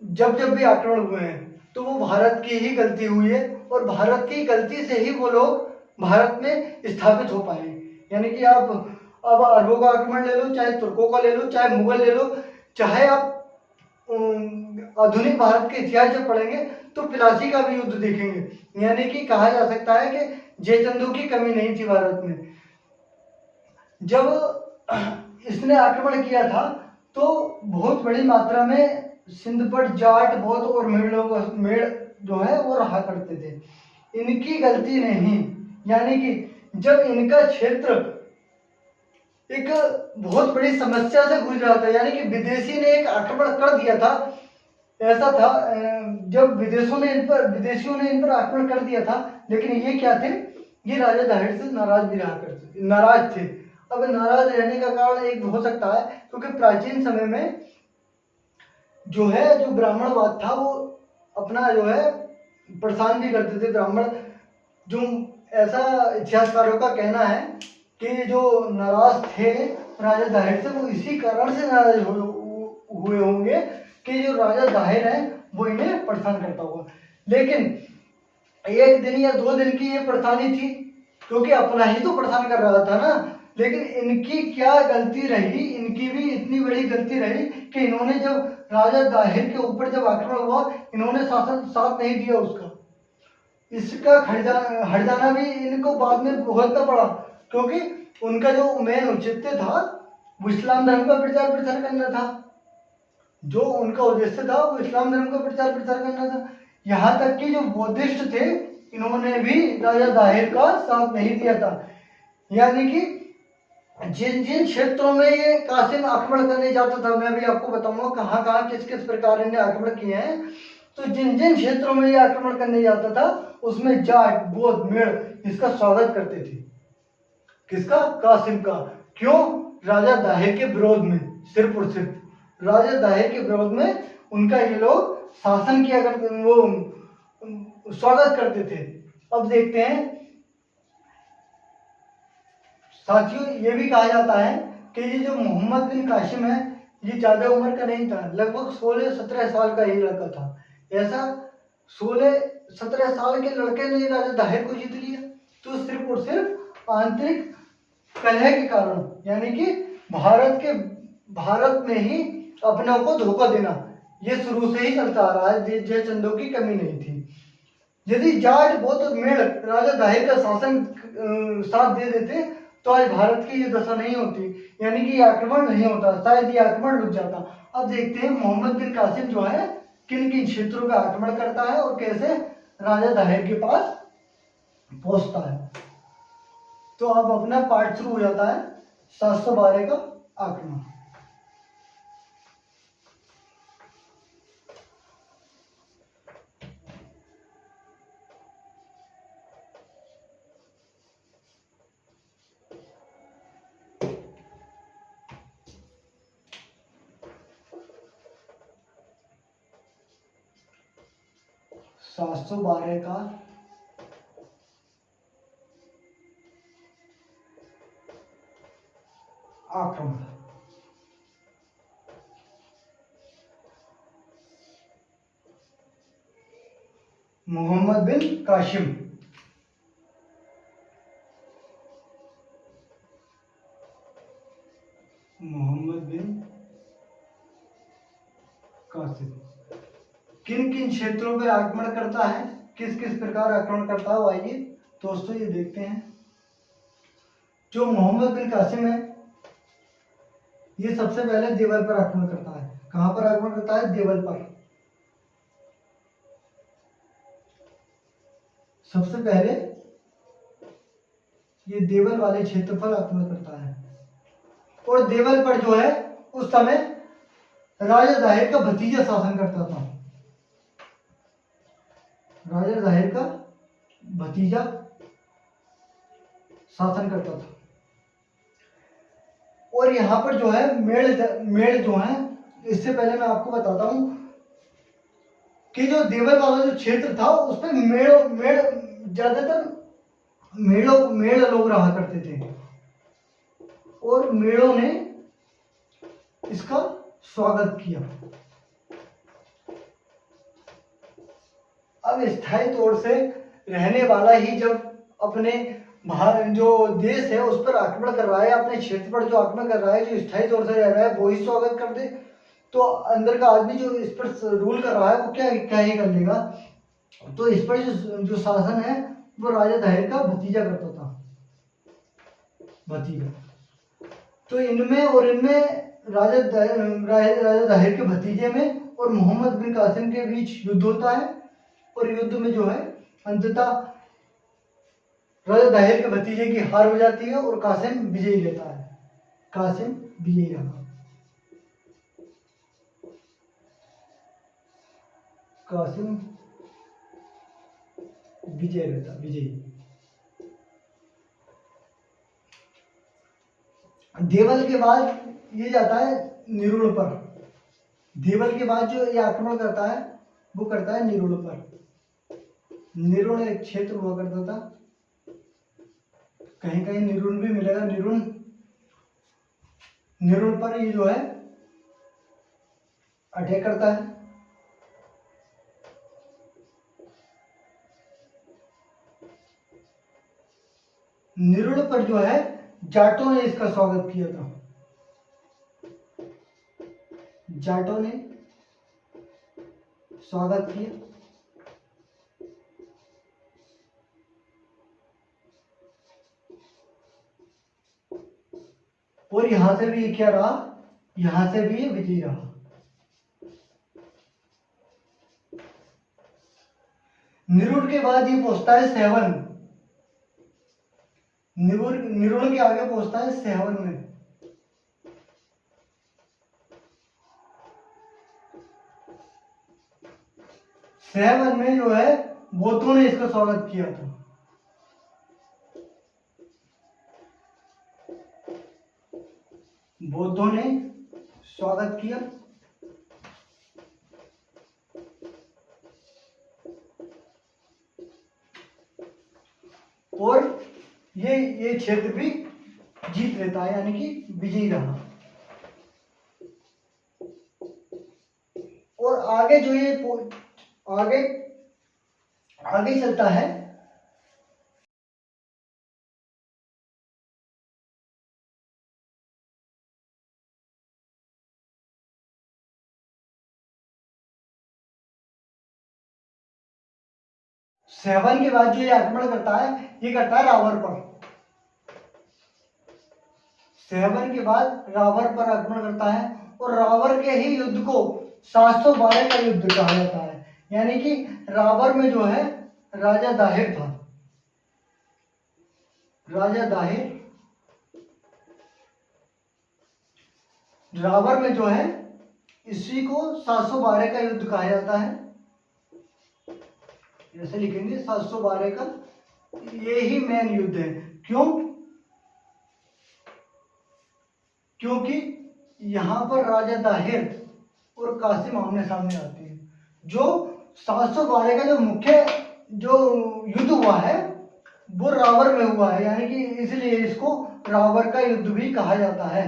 जब जब भी आक्रमण हुए हैं तो वो भारत की ही गलती हुई है, और भारत की गलती से ही वो लोग भारत में स्थापित हो पाए। यानी कि आप अब अरबों का आक्रमण ले लो, चाहे तुर्कों का ले लो, चाहे मुगल ले लो, चाहे आप आधुनिक भारत के इतिहास जब पढ़ेंगे तो प्लासी का भी युद्ध देखेंगे। यानी कि कहा जा सकता है कि जयचंदू की कमी नहीं थी भारत में। जब इसने आक्रमण किया था तो बहुत बड़ी मात्रा में सिंध पर जाट, बौद्ध और मेड़ जो है वो रहा करते थे। इनकी गलती नहीं, यानी कि जब इनका क्षेत्र एक बहुत बड़ी समस्या से गुजर रहा था, यानी कि विदेशी ने एक आक्रमण कर दिया था। ऐसा था जब विदेशियों ने इन पर आक्रमण कर दिया था, लेकिन ये क्या थे, ये राजा दाहिर से नाराज भी रहा करते, नाराज थे। अब नाराज रहने का कारण एक हो सकता है क्योंकि प्राचीन समय में जो है जो ब्राह्मणवाद था वो अपना जो है प्रसार भी करते थे ब्राह्मण। जो ऐसा इतिहासकारों का कहना है कि जो नाराज थे राजा दाहिर से, वो इसी कारण से नाराज हुए होंगे कि जो राजा दाहिर है वो इन्हें परेशान करता होगा। लेकिन एक दिन या 2 दिन की ये परेशानी थी क्योंकि अपना ही तो परेशान कर रहा था ना। लेकिन इनकी क्या गलती रही, इनकी भी इतनी बड़ी गलती रही कि इन्होंने जब राजा दाहिर के ऊपर जब आक्रमण हुआ, इन्होंने शासन साथ नहीं दिया उसका। इसका हट जाना भी इनको बाद में भुगतना पड़ा क्योंकि उनका जो मेन औचित्य था वो इस्लाम धर्म का प्रचार प्रसार करना था। जो उनका उद्देश्य था वो इस्लाम धर्म का प्रचार प्रसार करना था। यहाँ तक कि जो बौद्धिस्ट थे इन्होंने भी राजा दाहिर का साथ नहीं दिया था। यानी कि जिन जिन क्षेत्रों में ये कासिम आक्रमण करने जाता था, मैं भी आपको बताऊंगा कहाँ कहाँ किस किस प्रकार इन्हें आक्रमण किए हैं। तो जिन जिन क्षेत्रों में ये आक्रमण करने जाता था उसमें जाट, बौद्ध, मेड़ इसका स्वागत करते थे। किसका? कासिम का। क्यों? राजा दाहिर के विरोध में, सिर्फ और सिर्फ राजा दाहिर के विरोध में उनका ये लोग शासन किया करते, वो स्वागत करते थे। अब देखते हैं साथियों, ये भी कहा जाता है कि ये जो मोहम्मद बिन कासिम है ये ज्यादा उम्र का नहीं था, लगभग 16-17 साल का ही लड़का था। ऐसा 16-17 साल के लड़के ने राजा दाहिर को जीत लिया तो सिर्फ और सिर्फ आंतरिक कलह के कारण, यानी कि भारत में ही अपनों को धोखा देना, ये शुरू से ही चलता आ रहा है। जयचंदों की कमी नहीं थी। यदि जाट, बौद्ध, मेड़ राजा दाहिर का शासन साथ दे देते तो आज भारत की ये दशा नहीं होती, यानी कि ये आक्रमण नहीं होता, शायद ये आक्रमण रुक जाता। अब देखते हैं मोहम्मद बिन कासिम जो है किन किन क्षेत्रों का आक्रमण करता है और कैसे राजा दाहिर के पास पहुंचता है। तो अब अपना पार्ट शुरू हो जाता है 712 का आक्रमण। सात सौ बारह का आक्रमण। मोहम्मद बिन कासिम किन किन क्षेत्रों पर आक्रमण करता है, किस किस प्रकार आक्रमण करता है, आइए दोस्तों ये देखते हैं। जो मोहम्मद बिन कासिम है ये सबसे पहले देवल पर आक्रमण करता है। कहां पर आक्रमण करता है? देवल पर। सबसे पहले ये देवल वाले क्षेत्र पर आक्रमण करता है। और देवल पर जो है उस समय राजा दाहिर का भतीजा शासन करता था। राजा दाहिर का भतीजा शासन करता था। और यहाँ पर जो है मेड़ जो है, इससे पहले मैं आपको बताता हूं कि जो देवल वाला जो क्षेत्र था उस पर मेड़ ज्यादातर मेढ़ लोग रहा करते थे और मेढ़ों ने इसका स्वागत किया। अब स्थायी तौर से रहने वाला ही जब अपने जो देश है उस पर आक्रमण कर रहा है, अपने क्षेत्र पर जो आक्रमण कर रहा है, जो स्थायी तौर से रह रहा है वो ही स्वागत कर दे, तो अंदर का आदमी जो इस पर रूल कर रहा है वो क्या क्या ही कर लेगा। तो इस पर जो शासन है वो राजा दाहिर का भतीजा करता था, भतीजा। तो इनमें और इनमें राजा दाहिर के भतीजे में और मोहम्मद बिन कासिम के बीच युद्ध होता है और युद्ध में जो है अंततः राजा दाहिर के भतीजे की हार हो जाती है और कासिम विजयी रहता है, कासिम विजयी रहा, कासिम विजय रहता, विजयी। देवल के बाद ये जाता है निरुल पर। देवल के बाद जो ये आक्रमण करता है वो करता है निरुल पर। निरुल एक क्षेत्र हुआ करता था, कहीं कहीं निरुल भी मिलेगा। निरुल पर ये जो है अटैक करता है। निरुल पर जो है जाटों ने इसका स्वागत किया था, जाटों ने स्वागत किया। और यहां से भी क्या रहा, यहां से भी विजयी रहा। निरुल के बाद ये पहुंचता है सेवन। निरुल के आगे पहुंचता है सेवन में। सेवन में जो है बौद्धों ने इसका स्वागत किया था। बौद्धों ने स्वागत किया और ये क्षेत्र भी जीत लेता है, यानी कि विजयी रहा। और आगे जो ये आगे आगे चलता है, सेवन के बाद जो ये आक्रमण करता है ये करता है रावण पर। सेवन के बाद रावण पर आक्रमण करता है और रावण के ही युद्ध को 712 का युद्ध कहा जाता है। यानी कि रावण में जो है राजा दाहिर था, राजा दाहिर। रावण में जो है इसी को 712 का युद्ध कहा जाता है, ऐसे लिखेंगे 712 का। ये ही मेन युद्ध है। क्यों? क्योंकि यहां पर राजा दाहिर और कासिम आमने सामने आते हैं। जो 712 का जो मुख्य जो युद्ध हुआ है वो रावण में हुआ है, यानी कि इसलिए इसको रावण का युद्ध भी कहा जाता है।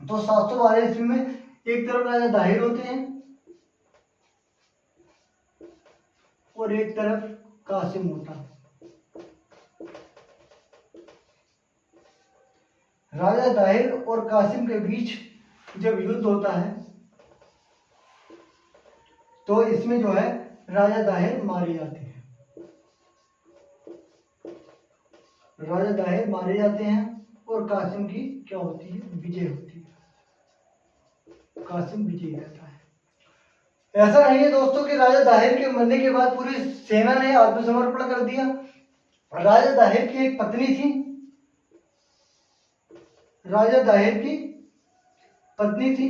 तो 712 ईस्वी में एक तरफ राजा दाहिर होते हैं और एक तरफ कासिम होता है। राजा दाहिर और कासिम के बीच जब युद्ध होता है तो इसमें जो है राजा दाहिर मारे जाते हैं, राजा दाहिर मारे जाते हैं और कासिम की क्या होती है, विजय होती है, कासिम विजयी रहता है। ऐसा नहीं है दोस्तों कि राजा दाहिर के मरने के बाद पूरी सेना ने आत्मसमर्पण कर दिया। राजा दाहिर की एक पत्नी थी, राजा दाहिर की पत्नी थी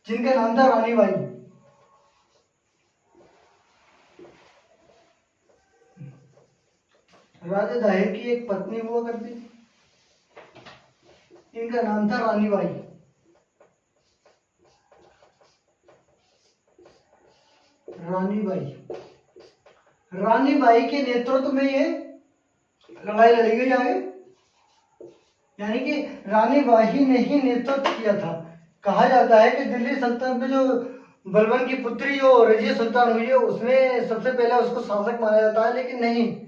जिनका नाम था रानी बाई। राजा दाहिर की एक पत्नी हुआ करती थी, इनका नाम था रानी बाई। रानी बाई, रानी बाई के नेतृत्व में ये लड़ाई लड़ी गई आगे, यानी कि रानी बाई ने ही नेतृत्व किया था। कहा जाता है कि दिल्ली सल्तनत में जो बलबन की पुत्री जो रजिया सुल्तान हुई है उसमें सबसे पहले उसको शासक माना जाता है, लेकिन नहीं,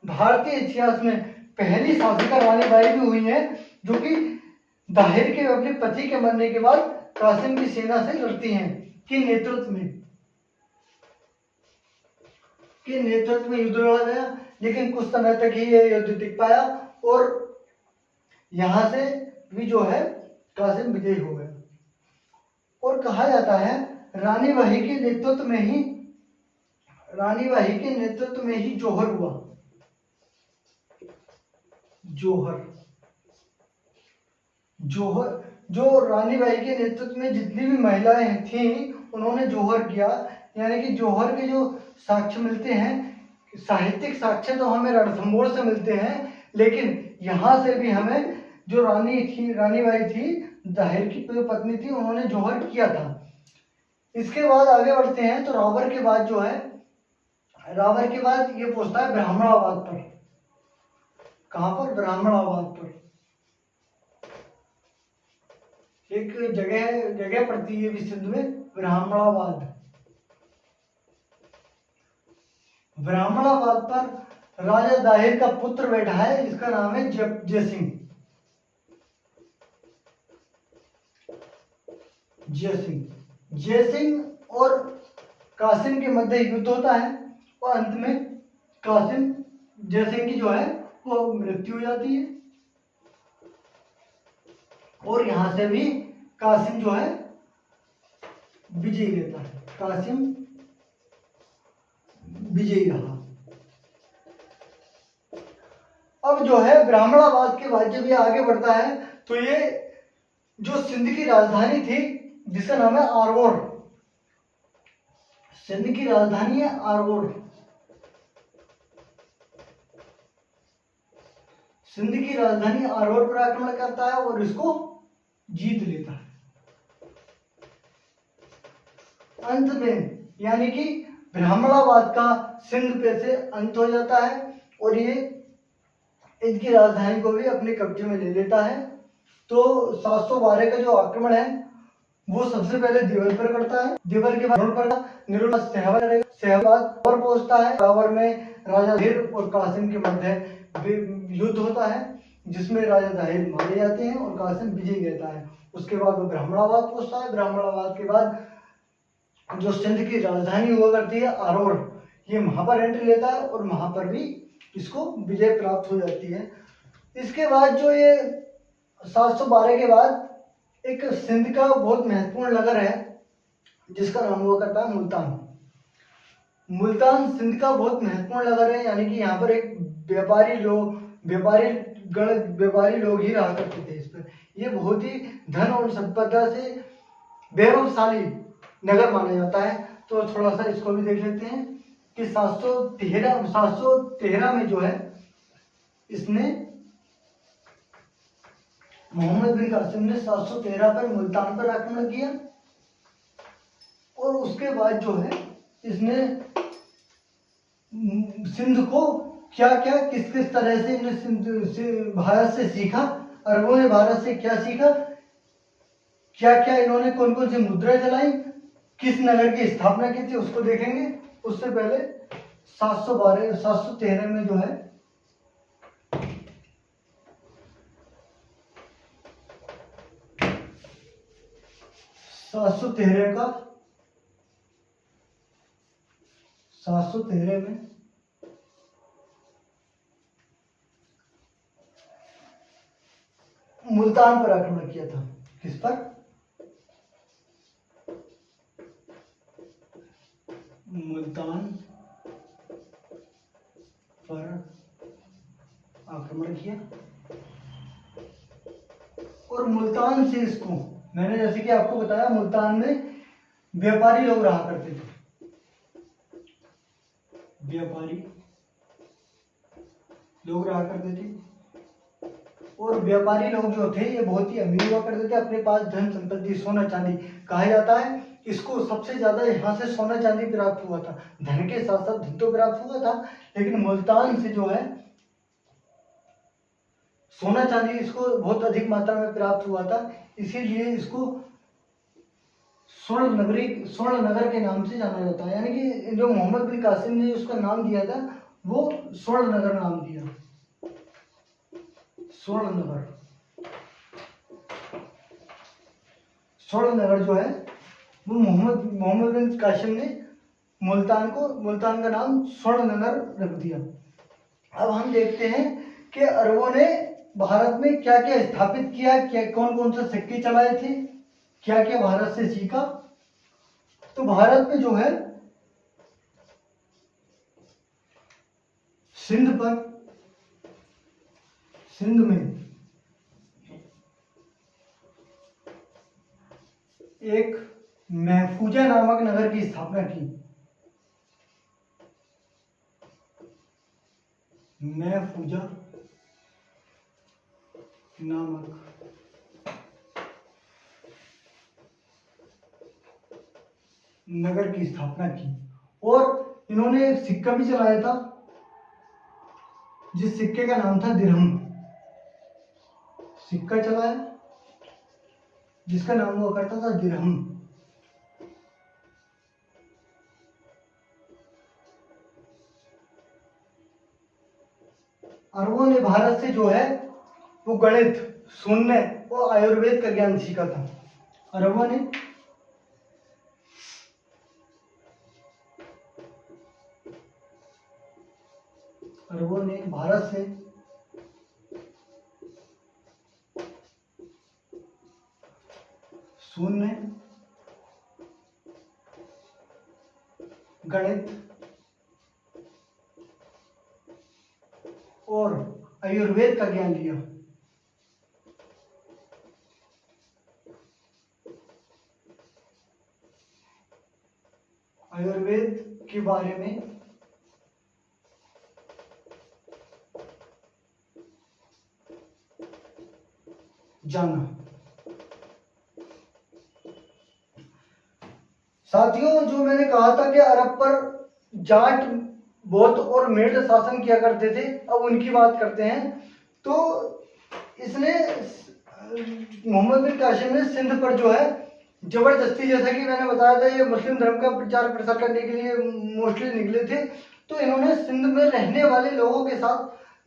भारतीय इतिहास में पहली शासिका रानी बाई भी हुई है, जो कि दाहिर के अपने पति के मरने के बाद कासिम की सेना से लड़ती हैं, के नेतृत्व में युद्ध लड़ा गया, लेकिन कुछ समय तक ही ये युद्ध टिक पाया और यहां से भी जो है कासिम विजयी हो गया। और कहा जाता है रानी बाई के नेतृत्व में ही जौहर हुआ। जौहर जो रानी बाई के नेतृत्व में जितनी भी महिलाएं थीं उन्होंने जौहर किया, यानी कि जौहर के जो साक्ष्य मिलते हैं, साहित्यिक साक्ष्य तो हमें रणथंभौर से मिलते हैं, लेकिन यहाँ से भी हमें जो रानी बाई थी, दाहिर की पत्नी थी, उन्होंने जौहर किया था। इसके बाद आगे बढ़ते हैं तो रावर के बाद ये पहुंचता है ब्राह्मणाबाद पर। कहां पर? ब्राह्मणाबाद पर। एक जगह पड़ती है भी सिंध में, ब्राह्मणाबाद। ब्राह्मणाबाद पर राजा दाहिर का पुत्र बैठा है, इसका नाम है जयसिंह। जयसिंह और कासिम के मध्य युद्ध होता है और अंत में जयसिंह की जो है वो मृत्यु हो जाती है और यहां से भी कासिम जो है विजयी रहता है। कासिम विजयी रहा। अब जो है ब्राह्मणाबाद के बाद जब ये आगे बढ़ता है तो ये जो सिंध की राजधानी थी जिसका नाम है आरवोर। सिंध की राजधानी है आरवोर। सिंध की राजधानी आरवोर पर आक्रमण करता है और इसको जीत लेता है। अंत में यानी कि ब्राह्मणाबाद का सिंध पे से अंत हो जाता है और ये इनकी राजधानी को भी अपने कब्जे में ले लेता है। तो 712 का जो आक्रमण है वो सबसे पहले देवल पर करता है, देवल के बाद निरुल सहवाद पर पहुंचता है। रावर में राजा दाहिर और कासिम के मध्य युद्ध होता है जिसमें राजा दाहिर मारे जाते हैं और कासिम विजयी रहता है। उसके बाद वो ब्राह्मणाबाद पहुंचता है। ब्राह्मणाबाद के बाद जो सिंध की राजधानी हुआ करती है आरोर, ये वहां पर एंट्री लेता है और वहां पर भी इसको विजय प्राप्त हो जाती है। इसके बाद जो ये 712 के बाद एक सिंध का बहुत महत्वपूर्ण नगर है जिसका नाम हुआ करता है मुल्तान। मुल्तान सिंध का बहुत महत्वपूर्ण नगर है, यानी कि यहाँ पर एक व्यापारी लोग ही रहा करते थे इस पर। ये बहुत ही धन और संपदा से वैभवशाली नगर माना जाता है। तो थोड़ा सा इसको भी देख लेते हैं कि 713 में जो है इसने मोहम्मद बिन कासिम ने 713 पर मुल्तान पर आक्रमण किया और उसके बाद जो है इसने सिंध को क्या क्या किस किस तरह से इन्हें भारत से सीखा, अरबों ने भारत से क्या सीखा, क्या क्या इन्होंने कौन कौन सी मुद्राएं चलाई, किस नगर की स्थापना की थी, उसको देखेंगे। उससे पहले 713 में जो है 713 में मुल्तान पर आक्रमण किया था। किस पर? मुल्तान पर आक्रमण किया और मुल्तान से इसको, मैंने जैसे कि आपको बताया, मुल्तान में व्यापारी लोग रहा करते थे। व्यापारी लोग रहा करते थे और व्यापारी लोग जो थे ये बहुत ही अमीर हुआ करते थे, अपने पास धन संपत्ति सोना चांदी। कहा जाता है इसको सबसे ज्यादा यहाँ से सोना चांदी प्राप्त हुआ था, धन के साथ साथ धन तो प्राप्त हुआ था, लेकिन मुल्तान से जो है सोना चांदी इसको बहुत अधिक मात्रा में प्राप्त हुआ था, इसीलिए इसको स्वर्ण नगर के नाम से जाना जाता है। यानी कि जो मोहम्मद बिन कासिम ने उसका नाम दिया था वो स्वर्ण नगर नाम दिया, स्वर्ण नगर। स्वर्ण नगर जो है वो मोहम्मद बिन कासिम ने मुल्तान का नाम स्वर्ण नगर रख दिया। अब हम देखते हैं कि अरबों ने भारत में क्या क्या स्थापित किया, क्या कौन कौन से सिक्के चलाए थे, क्या क्या भारत से सीखा। तो भारत में जो है सिंध में एक महफूजा नामक नगर की स्थापना की। महफूजा नामक नगर की स्थापना की, और इन्होंने एक सिक्का भी चलाया था जिस सिक्के का नाम था दिरहम। सिक्का चलाया जिसका नाम हुआ करता था दिरहम। अरबों ने भारत से जो है वो गणित, शून्य और आयुर्वेद का ज्ञान सीखा था। अरबों ने भारत से शून्य, गणित और आयुर्वेद का ज्ञान लिया। आयुर्वेद के बारे में जाना। साथियों, जो मैंने कहा था कि अरब पर जाट, बौद्ध और मेड़ शासन किया करते थे, अब उनकी बात करते हैं। तो इसने मोहम्मद बिन कासिम ने सिंध पर जो है जबरदस्ती, जैसा कि मैंने बताया था, ये मुस्लिम धर्म का प्रचार प्रसार करने के लिए मोस्टली निकले थे, तो इन्होंने सिंध में रहने वाले लोगों के साथ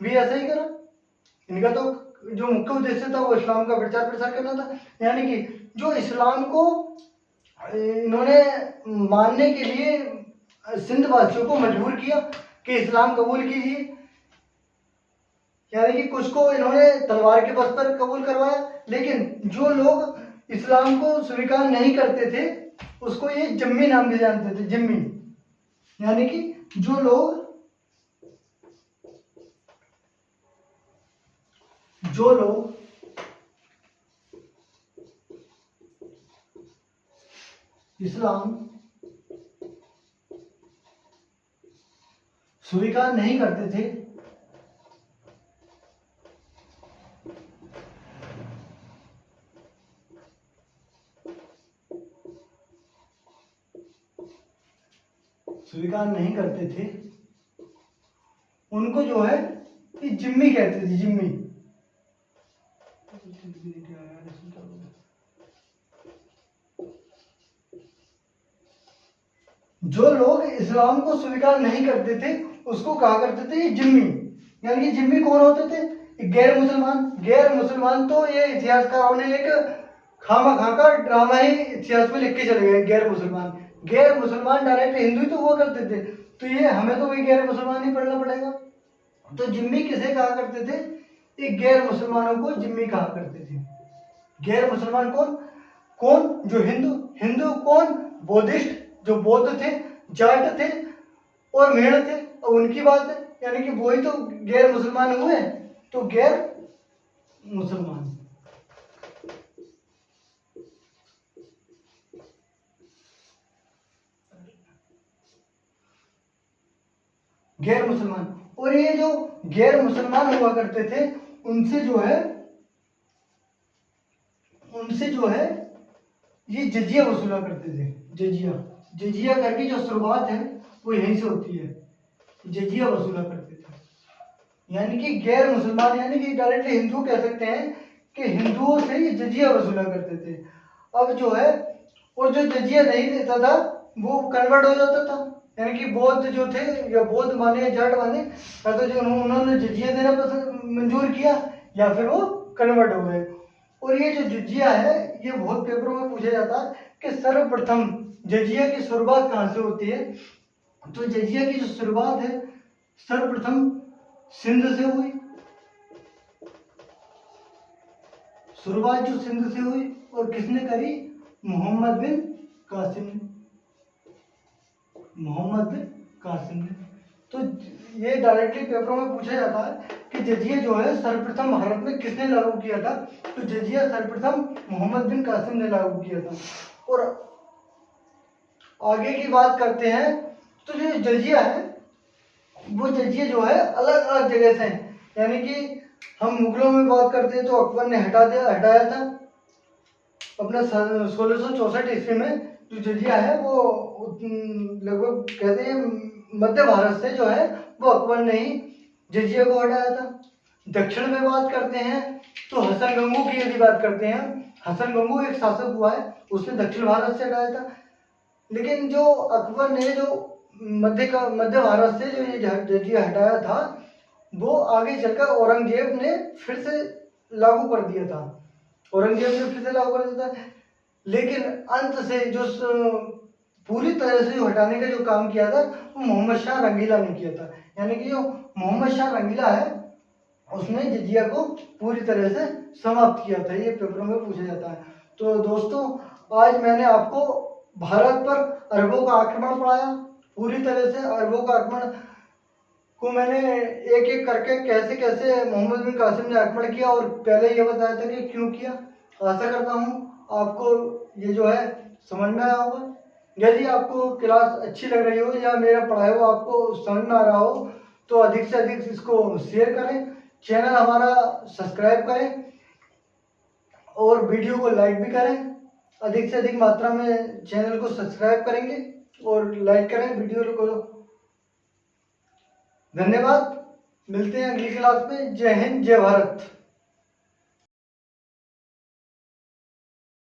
भी ऐसा ही करा। इनका तो जो मुख्य उद्देश्य था वो इस्लाम का प्रचार प्रसार करना था। यानी कि जो इस्लाम को इन्होंने मानने के लिए सिंध वासियों को मजबूर किया कि इस्लाम कबूल कीजिए। यानी कि कुछ को इन्होंने तलवार के बल पर कबूल करवाया, लेकिन जो लोग इस्लाम को स्वीकार नहीं करते थे उसको ये जिम्मी नाम से जानते थे, जिम्मी। यानी कि जो लोग इस्लाम स्वीकार नहीं करते थे उनको जो है ये जिम्मी कहते थे, जिम्मी। जो लोग इस्लाम को स्वीकार नहीं करते थे उसको कहा करते थे ये जिम्मी। यानी कि जिम्मी कौन होते थे? गैर मुसलमान तो ये इतिहासकारों ने एक खामा का ड्रामा ही इतिहास में लिख के चले गए। गैर मुसलमान डायरेक्ट हिंदू ही तो हुआ करते थे, तो ये हमें तो वही गैर मुसलमान ही पढ़ना पड़ेगा। तो जिम्मी किसे कहा करते थे? ये गैर मुसलमानों को जिम्मी कहा करते थे। गैर मुसलमान कौन? जो हिंदू कौन? बुद्धिस्ट, जो बौद्ध थे, जाट थे और मेड़ थे। और उनकी बात है, यानी कि वही तो गैर मुसलमान हुए। तो गैर मुसलमान और ये जो गैर मुसलमान हुआ करते थे उनसे जो है ये जजिया वसूला करते थे। जजिया करके जो शुरुआत है वो यहीं से होती है, जजिया वसूला करते थे। यानी कि गैर मुसलमान, यानी कि डायरेक्टली हिंदू कह सकते हैं कि हिंदुओं से ये जजिया वसूला करते थे। अब जो है, और जो जजिया नहीं देता था वो कन्वर्ट हो जाता था, यानी कि बौद्ध जो थे या बौद्ध माने या जाट माने, या तो जो उन्होंने जजिया देना पसंद मंजूर किया या फिर वो कन्वर्ट हो गए। और ये जो जजिया है ये बहुत पेपरों में पूछा जाता है कि सर्वप्रथम जजिया की शुरुआत कहाँ से होती है। तो जजिया की जो शुरुआत है सर्वप्रथम सिंध से हुई। शुरुआत जो सिंध से हुई, और किसने करी? मोहम्मद बिन कासिम ने। मोहम्मद बिन कासिम ने। तो ये डायरेक्टली पेपरों में पूछा जाता है कि जजिया जो है सर्वप्रथम भारत में किसने लागू किया था। तो जजिया सर्वप्रथम मोहम्मद बिन कासिम ने लागू किया था। और आगे की बात करते हैं, तो जो जजिया है वो जजिया जो है अलग अलग जगह से है। यानी कि हम मुगलों में बात करते हैं तो अकबर ने हटाया था अपना 1664 ईस्वी में। जो जजिया है वो लगभग कहते हैं मध्य भारत से जो है वो अकबर ने ही जजिया को हटाया था। दक्षिण में बात करते हैं तो हसन गंगू की यदि बात करते हैं, हसन गंगू एक शासक हुआ है, उसने दक्षिण भारत से हटाया था। लेकिन जो अकबर ने जो मध्य भारत से जो ये जजिया हटाया था वो आगे चलकर औरंगजेब ने फिर से लागू कर दिया था। औरंगजेब ने फिर से लागू कर दिया था, लेकिन अंत से जो पूरी तरह से जो हटाने का जो काम किया था वो मोहम्मद शाह रंगीला ने किया था। यानी कि जो मोहम्मद शाह रंगीला है उसने जजिया को पूरी तरह से समाप्त किया था। ये पेपरों में पूछा जाता है। तो दोस्तों आज मैंने आपको भारत पर अरबों का आक्रमण पढ़ाया। पूरी तरह से अरबों का आक्रमण को मैंने एक एक करके कैसे कैसे मोहम्मद बिन कासिम ने आक्रमण किया और पहले ये बताया था कि क्यों किया। आशा करता हूँ आपको ये जो है समझ में आया होगा। यदि आपको क्लास अच्छी लग रही हो या मेरा पढ़ाया हुआ आपको समझ में आ रहा हो तो अधिक से अधिक इसको शेयर करें, चैनल हमारा सब्सक्राइब करें और वीडियो को लाइक भी करें। अधिक से अधिक मात्रा में चैनल को सब्सक्राइब करेंगे और लाइक करें वीडियो को। धन्यवाद, मिलते हैं अगली क्लास में। जय हिंद, जय भारत।